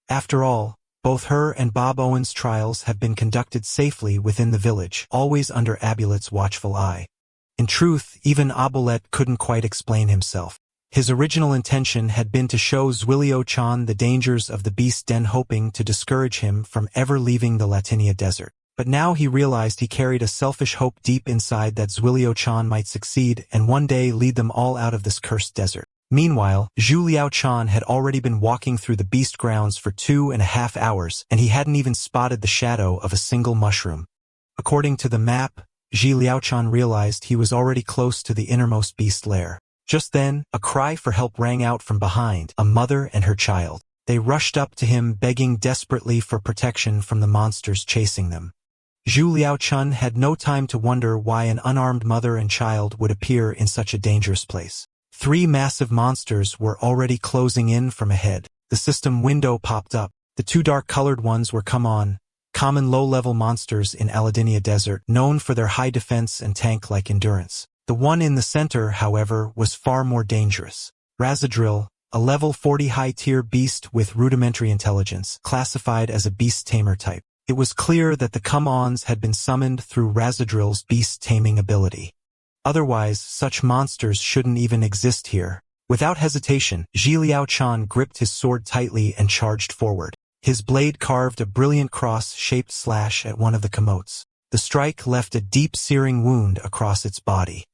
After all, both her and Bob Owen's trials have been conducted safely within the village, always under Abulet's watchful eye. In truth, even Abulet couldn't quite explain himself. His original intention had been to show Zwilio-chan the dangers of the beast den, hoping to discourage him from ever leaving the Latinia desert. But now he realized he carried a selfish hope deep inside that Zwilio-chan might succeed and one day lead them all out of this cursed desert. Meanwhile, Zhu Liaochun had already been walking through the beast grounds for 2.5 hours, and he hadn't even spotted the shadow of a single mushroom. According to the map, Zhi Liaochun realized he was already close to the innermost beast lair. Just then, a cry for help rang out from behind, a mother and her child. They rushed up to him, begging desperately for protection from the monsters chasing them. Zhu Liaochun had no time to wonder why an unarmed mother and child would appear in such a dangerous place. 3 massive monsters were already closing in from ahead. The system window popped up. The 2 dark-colored ones were common low-level monsters in Aladinia Desert, known for their high defense and tank-like endurance. The one in the center, however, was far more dangerous. Razadril, a level 40 high-tier beast with rudimentary intelligence, classified as a beast tamer type. It was clear that the come-ons had been summoned through Razadril's beast-taming ability. Otherwise, such monsters shouldn't even exist here. Without hesitation, Zhi Liaochun gripped his sword tightly and charged forward. His blade carved a brilliant cross-shaped slash at one of the comotes. The strike left a deep searing wound across its body.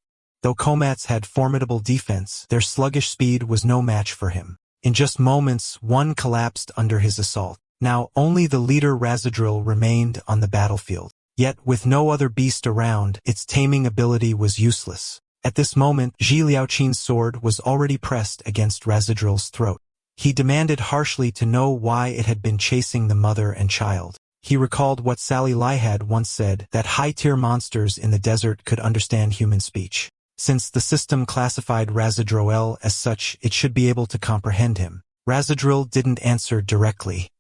Though comats had formidable defense, their sluggish speed was no match for him. In just moments, one collapsed under his assault. Now only the leader Razadril remained on the battlefield. Yet, with no other beast around, its taming ability was useless. At this moment, Zhi Liaochun's sword was already pressed against Razadril's throat. He demanded harshly to know why it had been chasing the mother and child. He recalled what Sally Lai had once said, that high-tier monsters in the desert could understand human speech. Since the system classified Razadril as such, it should be able to comprehend him. Razadril didn't answer directly.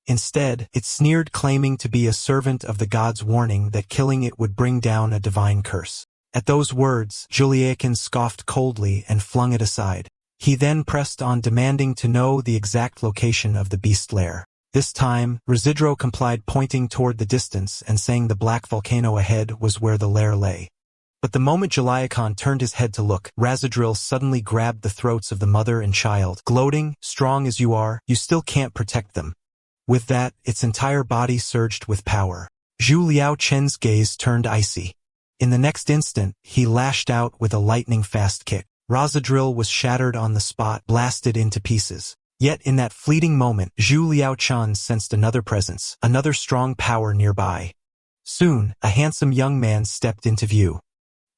Instead, it sneered, claiming to be a servant of the gods, warning that killing it would bring down a divine curse. At those words, Juliakin scoffed coldly and flung it aside. He then pressed on, demanding to know the exact location of the beast lair. This time, Razidro complied, pointing toward the distance and saying the black volcano ahead was where the lair lay. But the moment Juliakin turned his head to look, Razadril suddenly grabbed the throats of the mother and child, gloating, "Strong as you are, you still can't protect them." With that, its entire body surged with power. Zhu Liaochen's gaze turned icy. In the next instant, he lashed out with a lightning-fast kick. Razadril was shattered on the spot, blasted into pieces. Yet in that fleeting moment, Zhu Liaochen sensed another presence, another strong power nearby. Soon, a handsome young man stepped into view.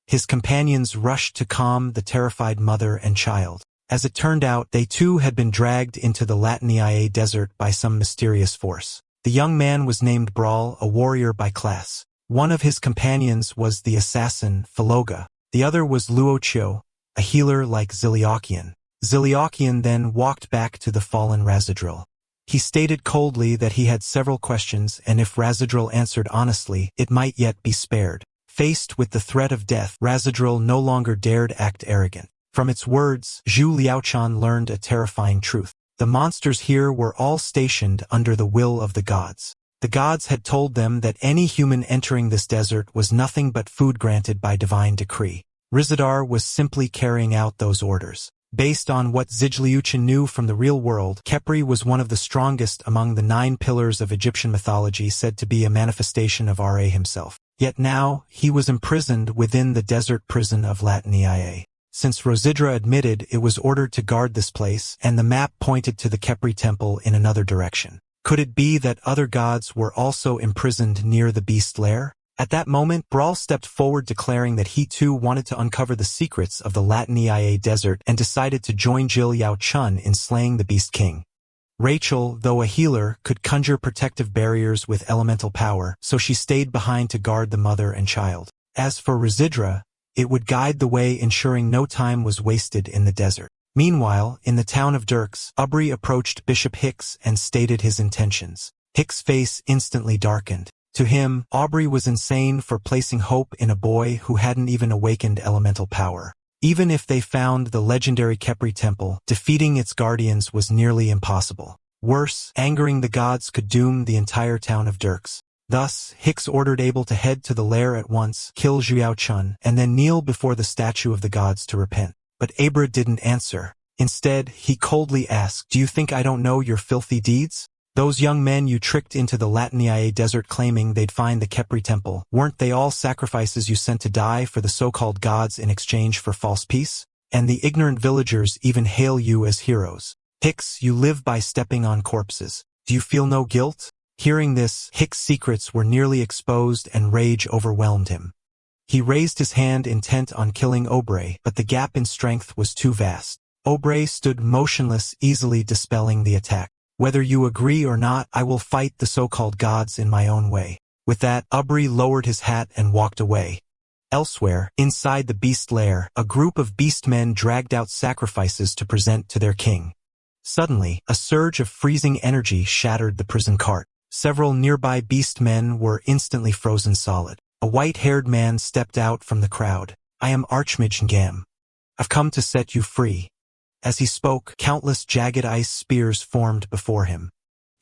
His companions rushed to calm the terrified mother and child. As it turned out, they too had been dragged into the Latiniae desert by some mysterious force. The young man was named Brawl, a warrior by class. One of his companions was the assassin, Philoga. The other was Luochio, a healer like Ziliokian. Ziliokian then walked back to the fallen Razadril. He stated coldly that he had several questions, and if Razadril answered honestly, it might yet be spared. Faced with the threat of death, Razadril no longer dared act arrogant. From its words, Zhu Liaochan learned a terrifying truth. The monsters here were all stationed under the will of the gods. The gods had told them that any human entering this desert was nothing but food granted by divine decree. Rizadar was simply carrying out those orders. Based on what Zijliuchin knew from the real world, Khepri was one of the strongest among the 9 pillars of Egyptian mythology, said to be a manifestation of Ra himself. Yet now, he was imprisoned within the desert prison of Latnia. Since Rosidra admitted it was ordered to guard this place, and the map pointed to the Khepri temple in another direction. Could it be that other gods were also imprisoned near the beast lair? At that moment, Brawl stepped forward, declaring that he too wanted to uncover the secrets of the Latnia desert and decided to join Jil Yao Chun in slaying the Beast King. Rachel, though a healer, could conjure protective barriers with elemental power, so she stayed behind to guard the mother and child. As for Rosidra, it would guide the way, ensuring no time was wasted in the desert. Meanwhile, in the town of Dirks, Aubrey approached Bishop Hicks and stated his intentions. Hicks' face instantly darkened. To him, Aubrey was insane for placing hope in a boy who hadn't even awakened elemental power. Even if they found the legendary Khepri temple, defeating its guardians was nearly impossible. Worse, angering the gods could doom the entire town of Dirks. Thus, Hicks ordered Abel to head to the lair at once, kill Zhu Chun, and then kneel before the statue of the gods to repent. But Abra didn't answer. Instead, he coldly asked, "Do you think I don't know your filthy deeds? Those young men you tricked into the Latnia desert claiming they'd find the Khepri temple, weren't they all sacrifices you sent to die for the so-called gods in exchange for false peace? And the ignorant villagers even hail you as heroes. Hicks, you live by stepping on corpses. Do you feel no guilt?" Hearing this, Hicks' secrets were nearly exposed and rage overwhelmed him. He raised his hand intent on killing Aubrey, but the gap in strength was too vast. Aubrey stood motionless, easily dispelling the attack. "Whether you agree or not, I will fight the so-called gods in my own way." With that, Aubrey lowered his hat and walked away. Elsewhere, inside the beast lair, a group of beastmen dragged out sacrifices to present to their king. Suddenly, a surge of freezing energy shattered the prison cart. Several nearby beastmen were instantly frozen solid. A white-haired man stepped out from the crowd. "I am Archmage Ngam. I've come to set you free." As he spoke, countless jagged ice spears formed before him.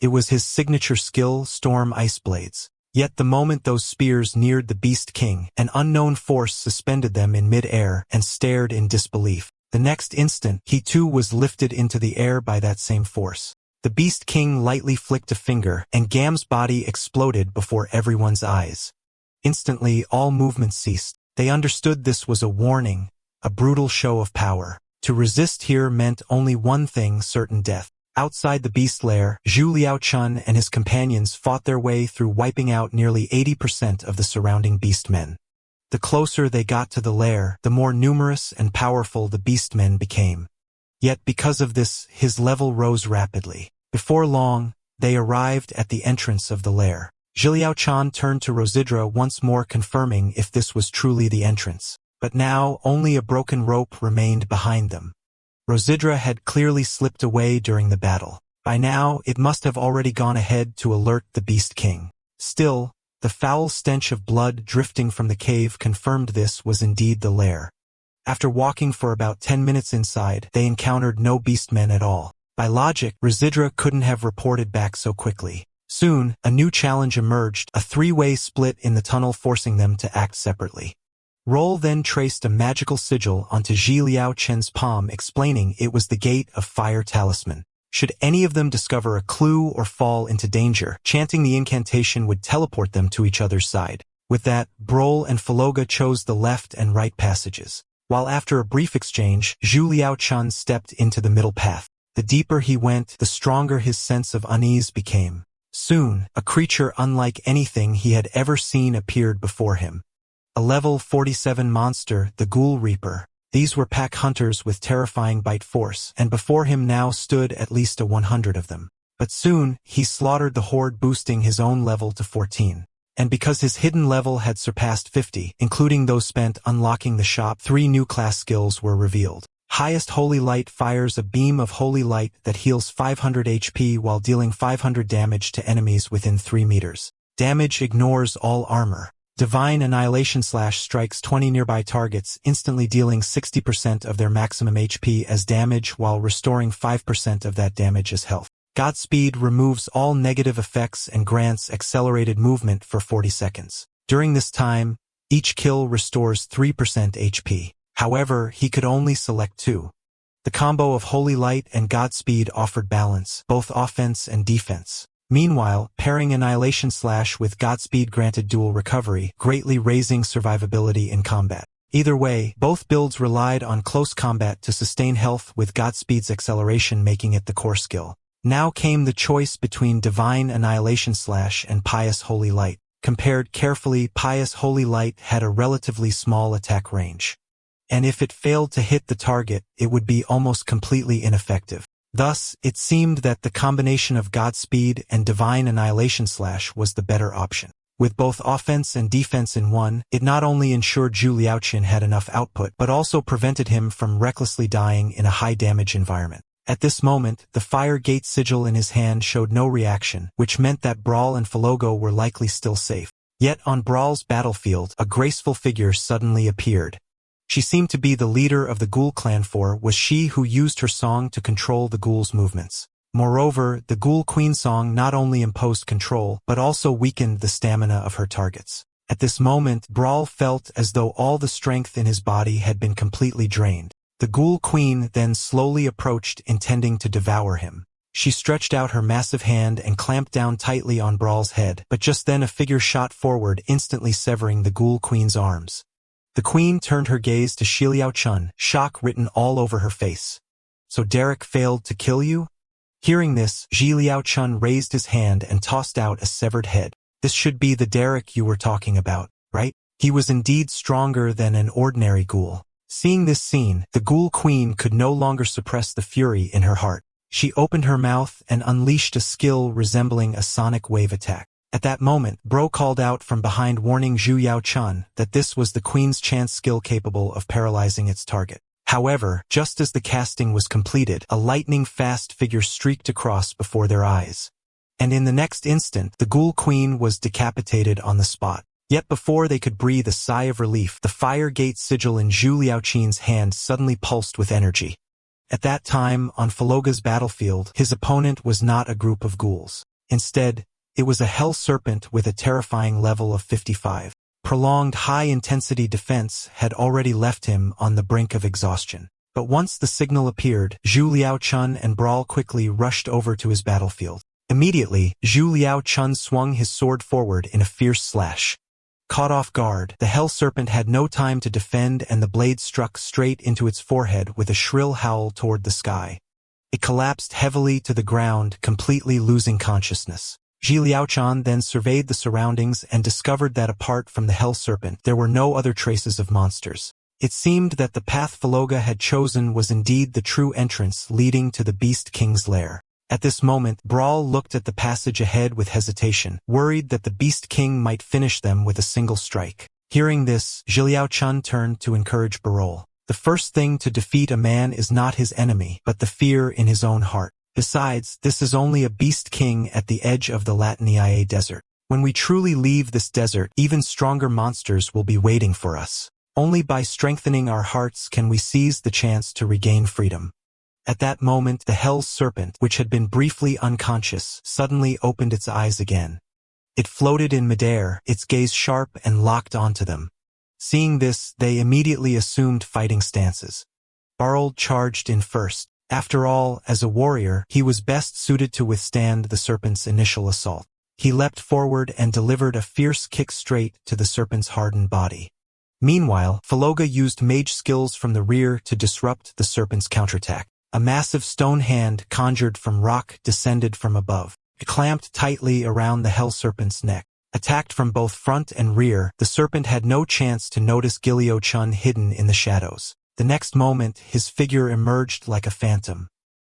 It was his signature skill, Storm Ice Blades. Yet the moment those spears neared the Beast King, an unknown force suspended them in mid-air and stared in disbelief. The next instant, he too was lifted into the air by that same force. The Beast King lightly flicked a finger, and Gam's body exploded before everyone's eyes. Instantly, all movement ceased. They understood this was a warning, a brutal show of power. To resist here meant only one thing, certain death. Outside the beast lair, Zhu Liaochan and his companions fought their way through, wiping out nearly 80% of the surrounding beastmen. The closer they got to the lair, the more numerous and powerful the beastmen became. Yet because of this, his level rose rapidly. Before long, they arrived at the entrance of the lair. Zhu Liaochan turned to Rosidra once more, confirming if this was truly the entrance. But now only a broken rope remained behind them. Rosidra had clearly slipped away during the battle. By now, it must have already gone ahead to alert the Beast King. Still, the foul stench of blood drifting from the cave confirmed this was indeed the lair. After walking for about 10 minutes inside, they encountered no beastmen at all. By logic, Rosidra couldn't have reported back so quickly. Soon, a new challenge emerged, a three-way split in the tunnel, forcing them to act separately. Roll then traced a magical sigil onto Zhi Liao Chen's palm, explaining it was the Gate of Fire Talisman. Should any of them discover a clue or fall into danger, chanting the incantation would teleport them to each other's side. With that, Brol and Faloga chose the left and right passages. While after a brief exchange, Zhu Liaochan stepped into the middle path. The deeper he went, the stronger his sense of unease became. Soon, a creature unlike anything he had ever seen appeared before him. A level 47 monster, the Ghoul Reaper. These were pack hunters with terrifying bite force, and before him now stood at least 100 of them. But soon, he slaughtered the horde, boosting his own level to 14. And because his hidden level had surpassed 50, including those spent unlocking the shop, 3 new class skills were revealed. Highest Holy Light fires a beam of holy light that heals 500 HP while dealing 500 damage to enemies within 3 meters. Damage ignores all armor. Divine Annihilation Slash strikes 20 nearby targets, instantly dealing 60% of their maximum HP as damage while restoring 5% of that damage as health. Godspeed removes all negative effects and grants accelerated movement for 40 seconds. During this time, each kill restores 3% HP. However, he could only select 2. The combo of Holy Light and Godspeed offered balance, both offense and defense. Meanwhile, pairing Annihilation Slash with Godspeed granted dual recovery, greatly raising survivability in combat. Either way, both builds relied on close combat to sustain health, with Godspeed's acceleration making it the core skill. Now came the choice between Divine Annihilation Slash and Pious Holy Light. Compared carefully, Pious Holy Light had a relatively small attack range. And if it failed to hit the target, it would be almost completely ineffective. Thus, it seemed that the combination of Godspeed and Divine Annihilation Slash was the better option. With both offense and defense in one, it not only ensured Zhu Liaoqin had enough output but also prevented him from recklessly dying in a high-damage environment. At this moment, the Fire Gate sigil in his hand showed no reaction, which meant that Brawl and Falogo were likely still safe. Yet on Brawl's battlefield, a graceful figure suddenly appeared. She seemed to be the leader of the Ghoul clan, for was she who used her song to control the ghouls' movements. Moreover, the Ghoul Queen song not only imposed control, but also weakened the stamina of her targets. At this moment, Brawl felt as though all the strength in his body had been completely drained. The Ghoul Queen then slowly approached, intending to devour him. She stretched out her massive hand and clamped down tightly on Brawl's head, but just then a figure shot forward, instantly severing the Ghoul Queen's arms. The Queen turned her gaze to Zhi Liaoqin, shock written all over her face. "So Derek failed to kill you?" Hearing this, Zhi Liaoqin raised his hand and tossed out a severed head. "This should be the Derek you were talking about, right? He was indeed stronger than an ordinary ghoul." Seeing this scene, the Ghoul Queen could no longer suppress the fury in her heart. She opened her mouth and unleashed a skill resembling a sonic wave attack. At that moment, Bro called out from behind, warning Zhu Liaoqin that this was the Queen's chance skill capable of paralyzing its target. However, just as the casting was completed, a lightning-fast figure streaked across before their eyes. And in the next instant, the Ghoul Queen was decapitated on the spot. Yet before they could breathe a sigh of relief, the Fire Gate sigil in Zhu Liaoqin's hand suddenly pulsed with energy. At that time, on Faloga's battlefield, his opponent was not a group of ghouls. Instead, it was a Hell Serpent with a terrifying level of 55. Prolonged high-intensity defense had already left him on the brink of exhaustion. But once the signal appeared, Zhu Liaoqin and Brawl quickly rushed over to his battlefield. Immediately, Zhu Liaoqin swung his sword forward in a fierce slash. Caught off guard, the Hell Serpent had no time to defend, and the blade struck straight into its forehead with a shrill howl toward the sky. It collapsed heavily to the ground, completely losing consciousness. Zhi Liaoqin then surveyed the surroundings and discovered that apart from the Hell Serpent, there were no other traces of monsters. It seemed that the path Faloga had chosen was indeed the true entrance leading to the Beast King's lair. At this moment, Brawl looked at the passage ahead with hesitation, worried that the Beast King might finish them with a single strike. Hearing this, Zhi Liaoqin turned to encourage Barol. The first thing to defeat a man is not his enemy, but the fear in his own heart. Besides, this is only a Beast King at the edge of the Latiniae desert. When we truly leave this desert, even stronger monsters will be waiting for us. Only by strengthening our hearts can we seize the chance to regain freedom. At that moment, the Hell Serpent, which had been briefly unconscious, suddenly opened its eyes again. It floated in midair, its gaze sharp and locked onto them. Seeing this, they immediately assumed fighting stances. Barold charged in first. After all, as a warrior, he was best suited to withstand the serpent's initial assault. He leapt forward and delivered a fierce kick straight to the serpent's hardened body. Meanwhile, Faloga used mage skills from the rear to disrupt the serpent's counterattack. A massive stone hand conjured from rock descended from above. It clamped tightly around the Hell Serpent's neck. Attacked from both front and rear, the serpent had no chance to notice Zhi Liaoqin hidden in the shadows. The next moment, his figure emerged like a phantom.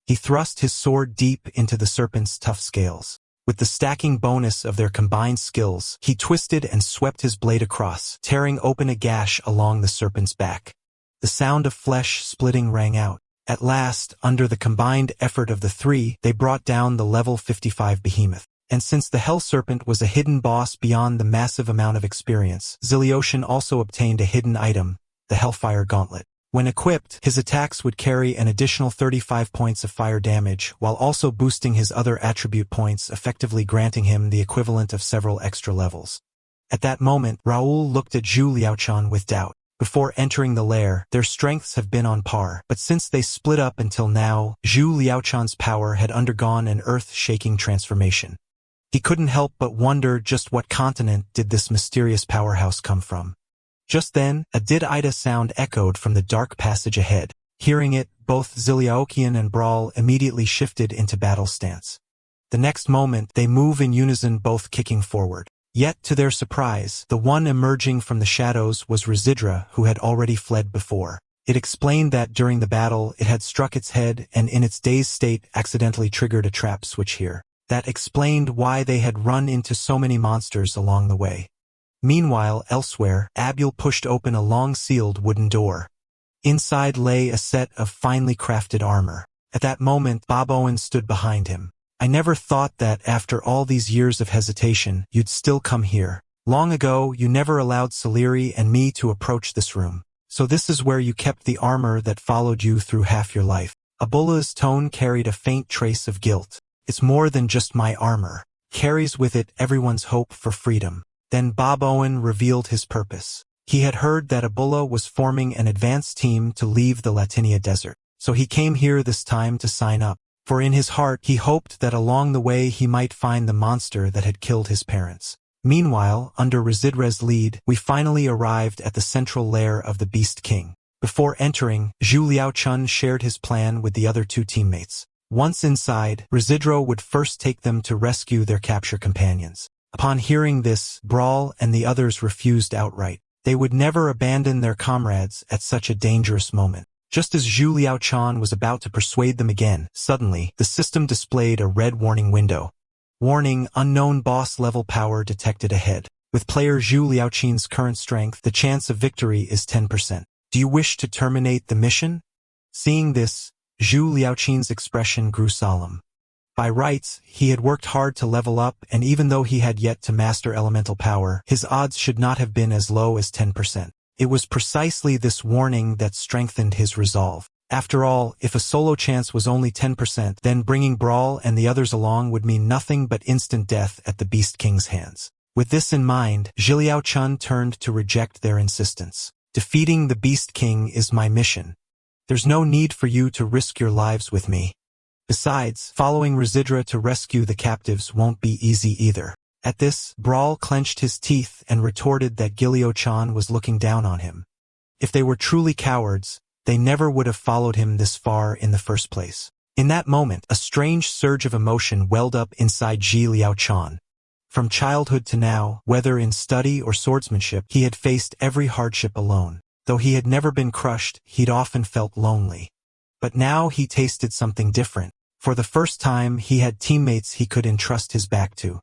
He thrust his sword deep into the serpent's tough scales. With the stacking bonus of their combined skills, he twisted and swept his blade across, tearing open a gash along the serpent's back. The sound of flesh splitting rang out. At last, under the combined effort of the three, they brought down the level 55 behemoth. And since the Hell Serpent was a hidden boss beyond the massive amount of experience, Zillioshan also obtained a hidden item, the Hellfire Gauntlet. When equipped, his attacks would carry an additional 35 points of fire damage, while also boosting his other attribute points, effectively granting him the equivalent of several extra levels. At that moment, Raoul looked at Zhu Liaochan with doubt. Before entering the lair, their strengths have been on par, but since they split up until now, Zhu Liaochan's power had undergone an earth-shaking transformation. He couldn't help but wonder just what continent did this mysterious powerhouse come from. Just then, a did-ida sound echoed from the dark passage ahead. Hearing it, both Ziliaokian and Brawl immediately shifted into battle stance. The next moment, they move in unison, both kicking forward. Yet, to their surprise, the one emerging from the shadows was Rezidra, who had already fled before. It explained that during the battle, it had struck its head and in its dazed state accidentally triggered a trap switch here. That explained why they had run into so many monsters along the way. Meanwhile, elsewhere, Abul pushed open a long-sealed wooden door. Inside lay a set of finely crafted armor. At that moment, Bob Owen stood behind him. "I never thought that, after all these years of hesitation, you'd still come here. Long ago, you never allowed Saleri and me to approach this room. So this is where you kept the armor that followed you through half your life." Abullah's tone carried a faint trace of guilt. "It's more than just my armor. Carries with it everyone's hope for freedom." Then Bob Owen revealed his purpose. He had heard that Abullah was forming an advance team to leave the Latinia desert, so he came here this time to sign up. For in his heart he hoped that along the way he might find the monster that had killed his parents. Meanwhile, under Rezidra's lead, we finally arrived at the central lair of the Beast King. Before entering, Zhu Liaochun shared his plan with the other two teammates. Once inside, Rezidro would first take them to rescue their capture companions. Upon hearing this, Brawl and the others refused outright. They would never abandon their comrades at such a dangerous moment. Just as Zhu Liaochan was about to persuade them again, suddenly, the system displayed a red warning window. Warning: unknown boss-level power detected ahead. With player Zhu Liaochan's current strength, the chance of victory is 10%. Do you wish to terminate the mission? Seeing this, Zhu Liaochan's expression grew solemn. By rights, he had worked hard to level up, and even though he had yet to master elemental power, his odds should not have been as low as 10%. It was precisely this warning that strengthened his resolve. After all, if a solo chance was only 10%, then bringing Brawl and the others along would mean nothing but instant death at the Beast King's hands. With this in mind, Ziliaochun turned to reject their insistence. "Defeating the Beast King is my mission. There's no need for you to risk your lives with me. Besides, following Rezidra to rescue the captives won't be easy either." At this, Brawl clenched his teeth and retorted that Ziliaochun was looking down on him. If they were truly cowards, they never would have followed him this far in the first place. In that moment, a strange surge of emotion welled up inside Ziliaochun. From childhood to now, whether in study or swordsmanship, he had faced every hardship alone. Though he had never been crushed, he'd often felt lonely. But now he tasted something different. For the first time, he had teammates he could entrust his back to.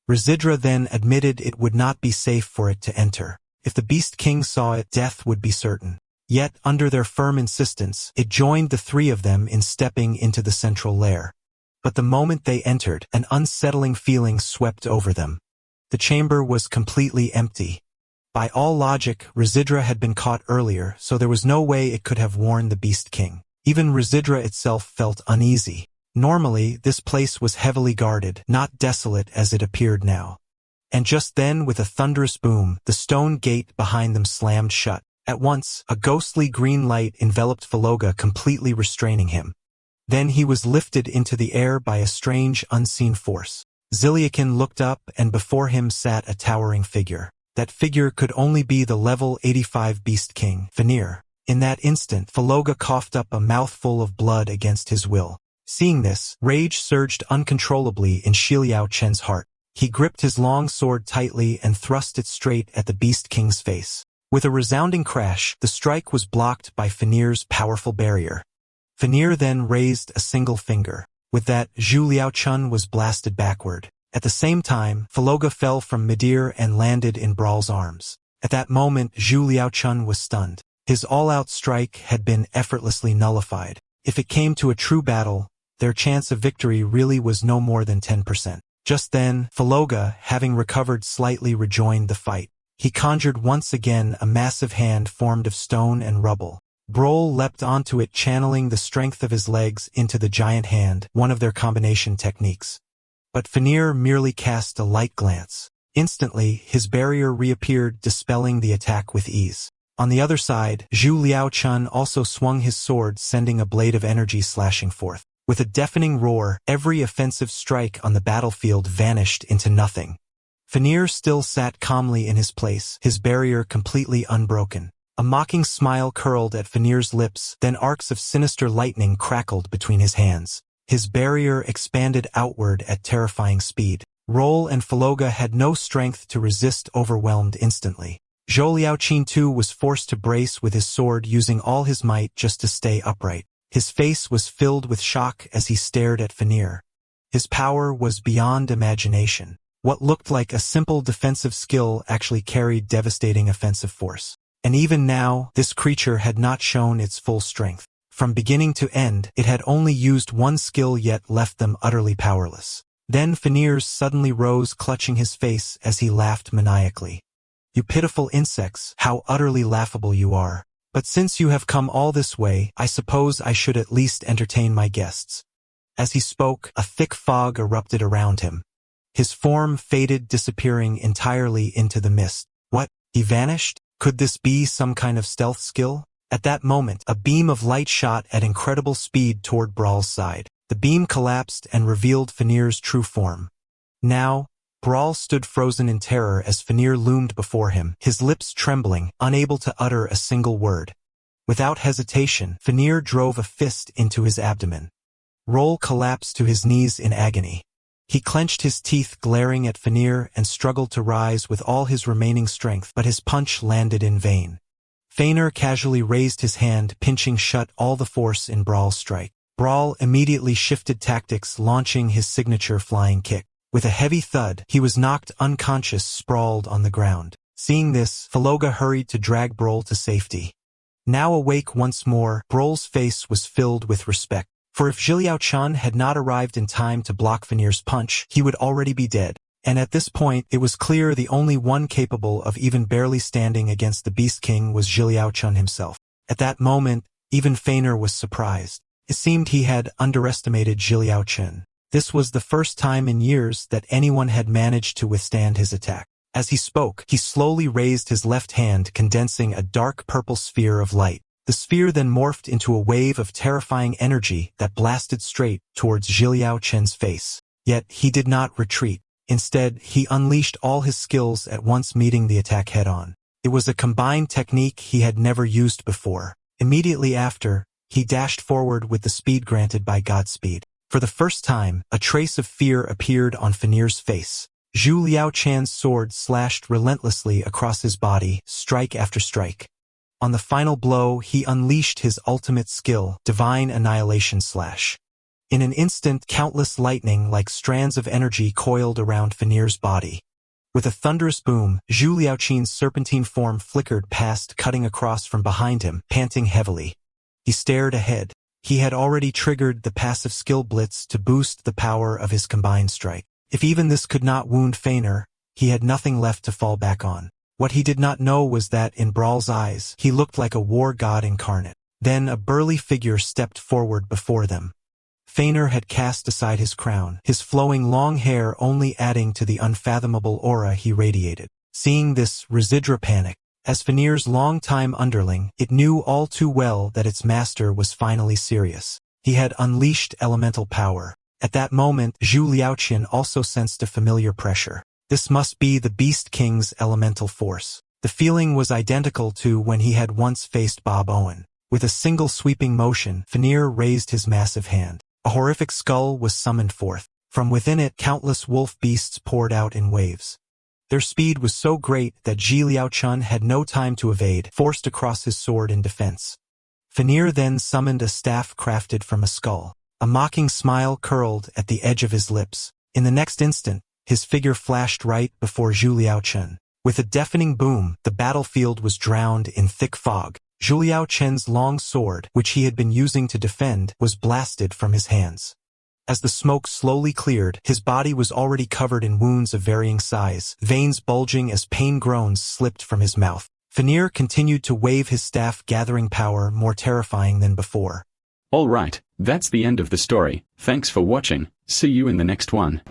Rezidra then admitted it would not be safe for it to enter. If the Beast King saw it, death would be certain. Yet, under their firm insistence, it joined the three of them in stepping into the central lair. But the moment they entered, an unsettling feeling swept over them. The chamber was completely empty. By all logic, Rezidra had been caught earlier, so there was no way it could have warned the Beast King. Even Rezidra itself felt uneasy. Normally, this place was heavily guarded, not desolate as it appeared now. And just then, with a thunderous boom, the stone gate behind them slammed shut. At once, a ghostly green light enveloped Faloga, completely restraining him. Then he was lifted into the air by a strange, unseen force. Ziliakin looked up, and before him sat a towering figure. That figure could only be the level 85 Beast King, Vanir. In that instant, Faloga coughed up a mouthful of blood against his will. Seeing this, rage surged uncontrollably in Shiliao Chen's heart. He gripped his long sword tightly and thrust it straight at the Beast King's face. With a resounding crash, the strike was blocked by Vanir's powerful barrier. Vanir then raised a single finger. With that, Zhu Liaochun was blasted backward. At the same time, Faloga fell from midair and landed in Brawl's arms. At that moment, Zhu Liaochun was stunned. His all-out strike had been effortlessly nullified. If it came to a true battle, their chance of victory really was no more than 10%. Just then, Faloga, having recovered slightly, rejoined the fight. He conjured once again a massive hand formed of stone and rubble. Brawl leapt onto it, channeling the strength of his legs into the giant hand, one of their combination techniques. But Fenrir merely cast a light glance. Instantly, his barrier reappeared, dispelling the attack with ease. On the other side, Zhu Liaochun also swung his sword, sending a blade of energy slashing forth. With a deafening roar, every offensive strike on the battlefield vanished into nothing. Fenrir still sat calmly in his place, his barrier completely unbroken. A mocking smile curled at Fenrir's lips, then arcs of sinister lightning crackled between his hands. His barrier expanded outward at terrifying speed. Roll and Faloga had no strength to resist, overwhelmed instantly. Zhou Liaoqin too was forced to brace with his sword, using all his might just to stay upright. His face was filled with shock as he stared at Fenrir. His power was beyond imagination. What looked like a simple defensive skill actually carried devastating offensive force. And even now, this creature had not shown its full strength. From beginning to end, it had only used one skill, yet left them utterly powerless. Then Fenrir suddenly rose, clutching his face as he laughed maniacally. "You pitiful insects, how utterly laughable you are. But since you have come all this way, I suppose I should at least entertain my guests." As he spoke, a thick fog erupted around him. His form faded, disappearing entirely into the mist. What? He vanished? Could this be some kind of stealth skill? At that moment, a beam of light shot at incredible speed toward Brawl's side. The beam collapsed and revealed Fenrir's true form. Now, Brawl stood frozen in terror as Fenrir loomed before him, his lips trembling, unable to utter a single word. Without hesitation, Fenrir drove a fist into his abdomen. Roll collapsed to his knees in agony. He clenched his teeth, glaring at Fenrir, and struggled to rise with all his remaining strength, but his punch landed in vain. Fenrir casually raised his hand, pinching shut all the force in Brawl's strike. Brawl immediately shifted tactics, launching his signature flying kick. With a heavy thud, he was knocked unconscious, sprawled on the ground. Seeing this, Faloga hurried to drag Brawl to safety. Now awake once more, Brawl's face was filled with respect. For if Zhu Liaochun had not arrived in time to block Fenrir's punch, he would already be dead. And at this point, it was clear the only one capable of even barely standing against the Beast King was Zhu Liaochun himself. At that moment, even Fenrir was surprised. It seemed he had underestimated Zhu Liaochun. This was the first time in years that anyone had managed to withstand his attack. As he spoke, he slowly raised his left hand, condensing a dark purple sphere of light. The sphere then morphed into a wave of terrifying energy that blasted straight towards Zhu Liaochun's face. Yet he did not retreat. Instead, he unleashed all his skills at once, meeting the attack head-on. It was a combined technique he had never used before. Immediately after, he dashed forward with the speed granted by Godspeed. For the first time, a trace of fear appeared on Fenrir's face. Zhu Liaochun's sword slashed relentlessly across his body, strike after strike. On the final blow, he unleashed his ultimate skill, Divine Annihilation Slash. In an instant, countless lightning like strands of energy coiled around Fenrir's body. With a thunderous boom, Zhu Liaochun's serpentine form flickered past, cutting across from behind him, panting heavily. He stared ahead. He had already triggered the passive skill blitz to boost the power of his combined strike. If even this could not wound Fenrir, he had nothing left to fall back on. What he did not know was that in Brawl's eyes, he looked like a war god incarnate. Then a burly figure stepped forward before them. Fenrir had cast aside his crown, his flowing long hair only adding to the unfathomable aura he radiated. Seeing this, Residra panicked. As Fenrir's long-time underling, it knew all too well that its master was finally serious. He had unleashed elemental power. At that moment, Zhu Liaochun also sensed a familiar pressure. This must be the Beast King's elemental force. The feeling was identical to when he had once faced Bob Owen. With a single sweeping motion, Fenrir raised his massive hand. A horrific skull was summoned forth. From within it, countless wolf beasts poured out in waves. Their speed was so great that Zhu Liaochun had no time to evade, forced across his sword in defense. Fenrir then summoned a staff crafted from a skull. A mocking smile curled at the edge of his lips. In the next instant, his figure flashed right before Zhu Liaochen. With a deafening boom, the battlefield was drowned in thick fog. Zhu Liaochen's long sword, which he had been using to defend, was blasted from his hands. As the smoke slowly cleared, his body was already covered in wounds of varying size, veins bulging as pain groans slipped from his mouth. Veneer continued to wave his staff, gathering power more terrifying than before. Alright, that's the end of the story. Thanks for watching. See you in the next one.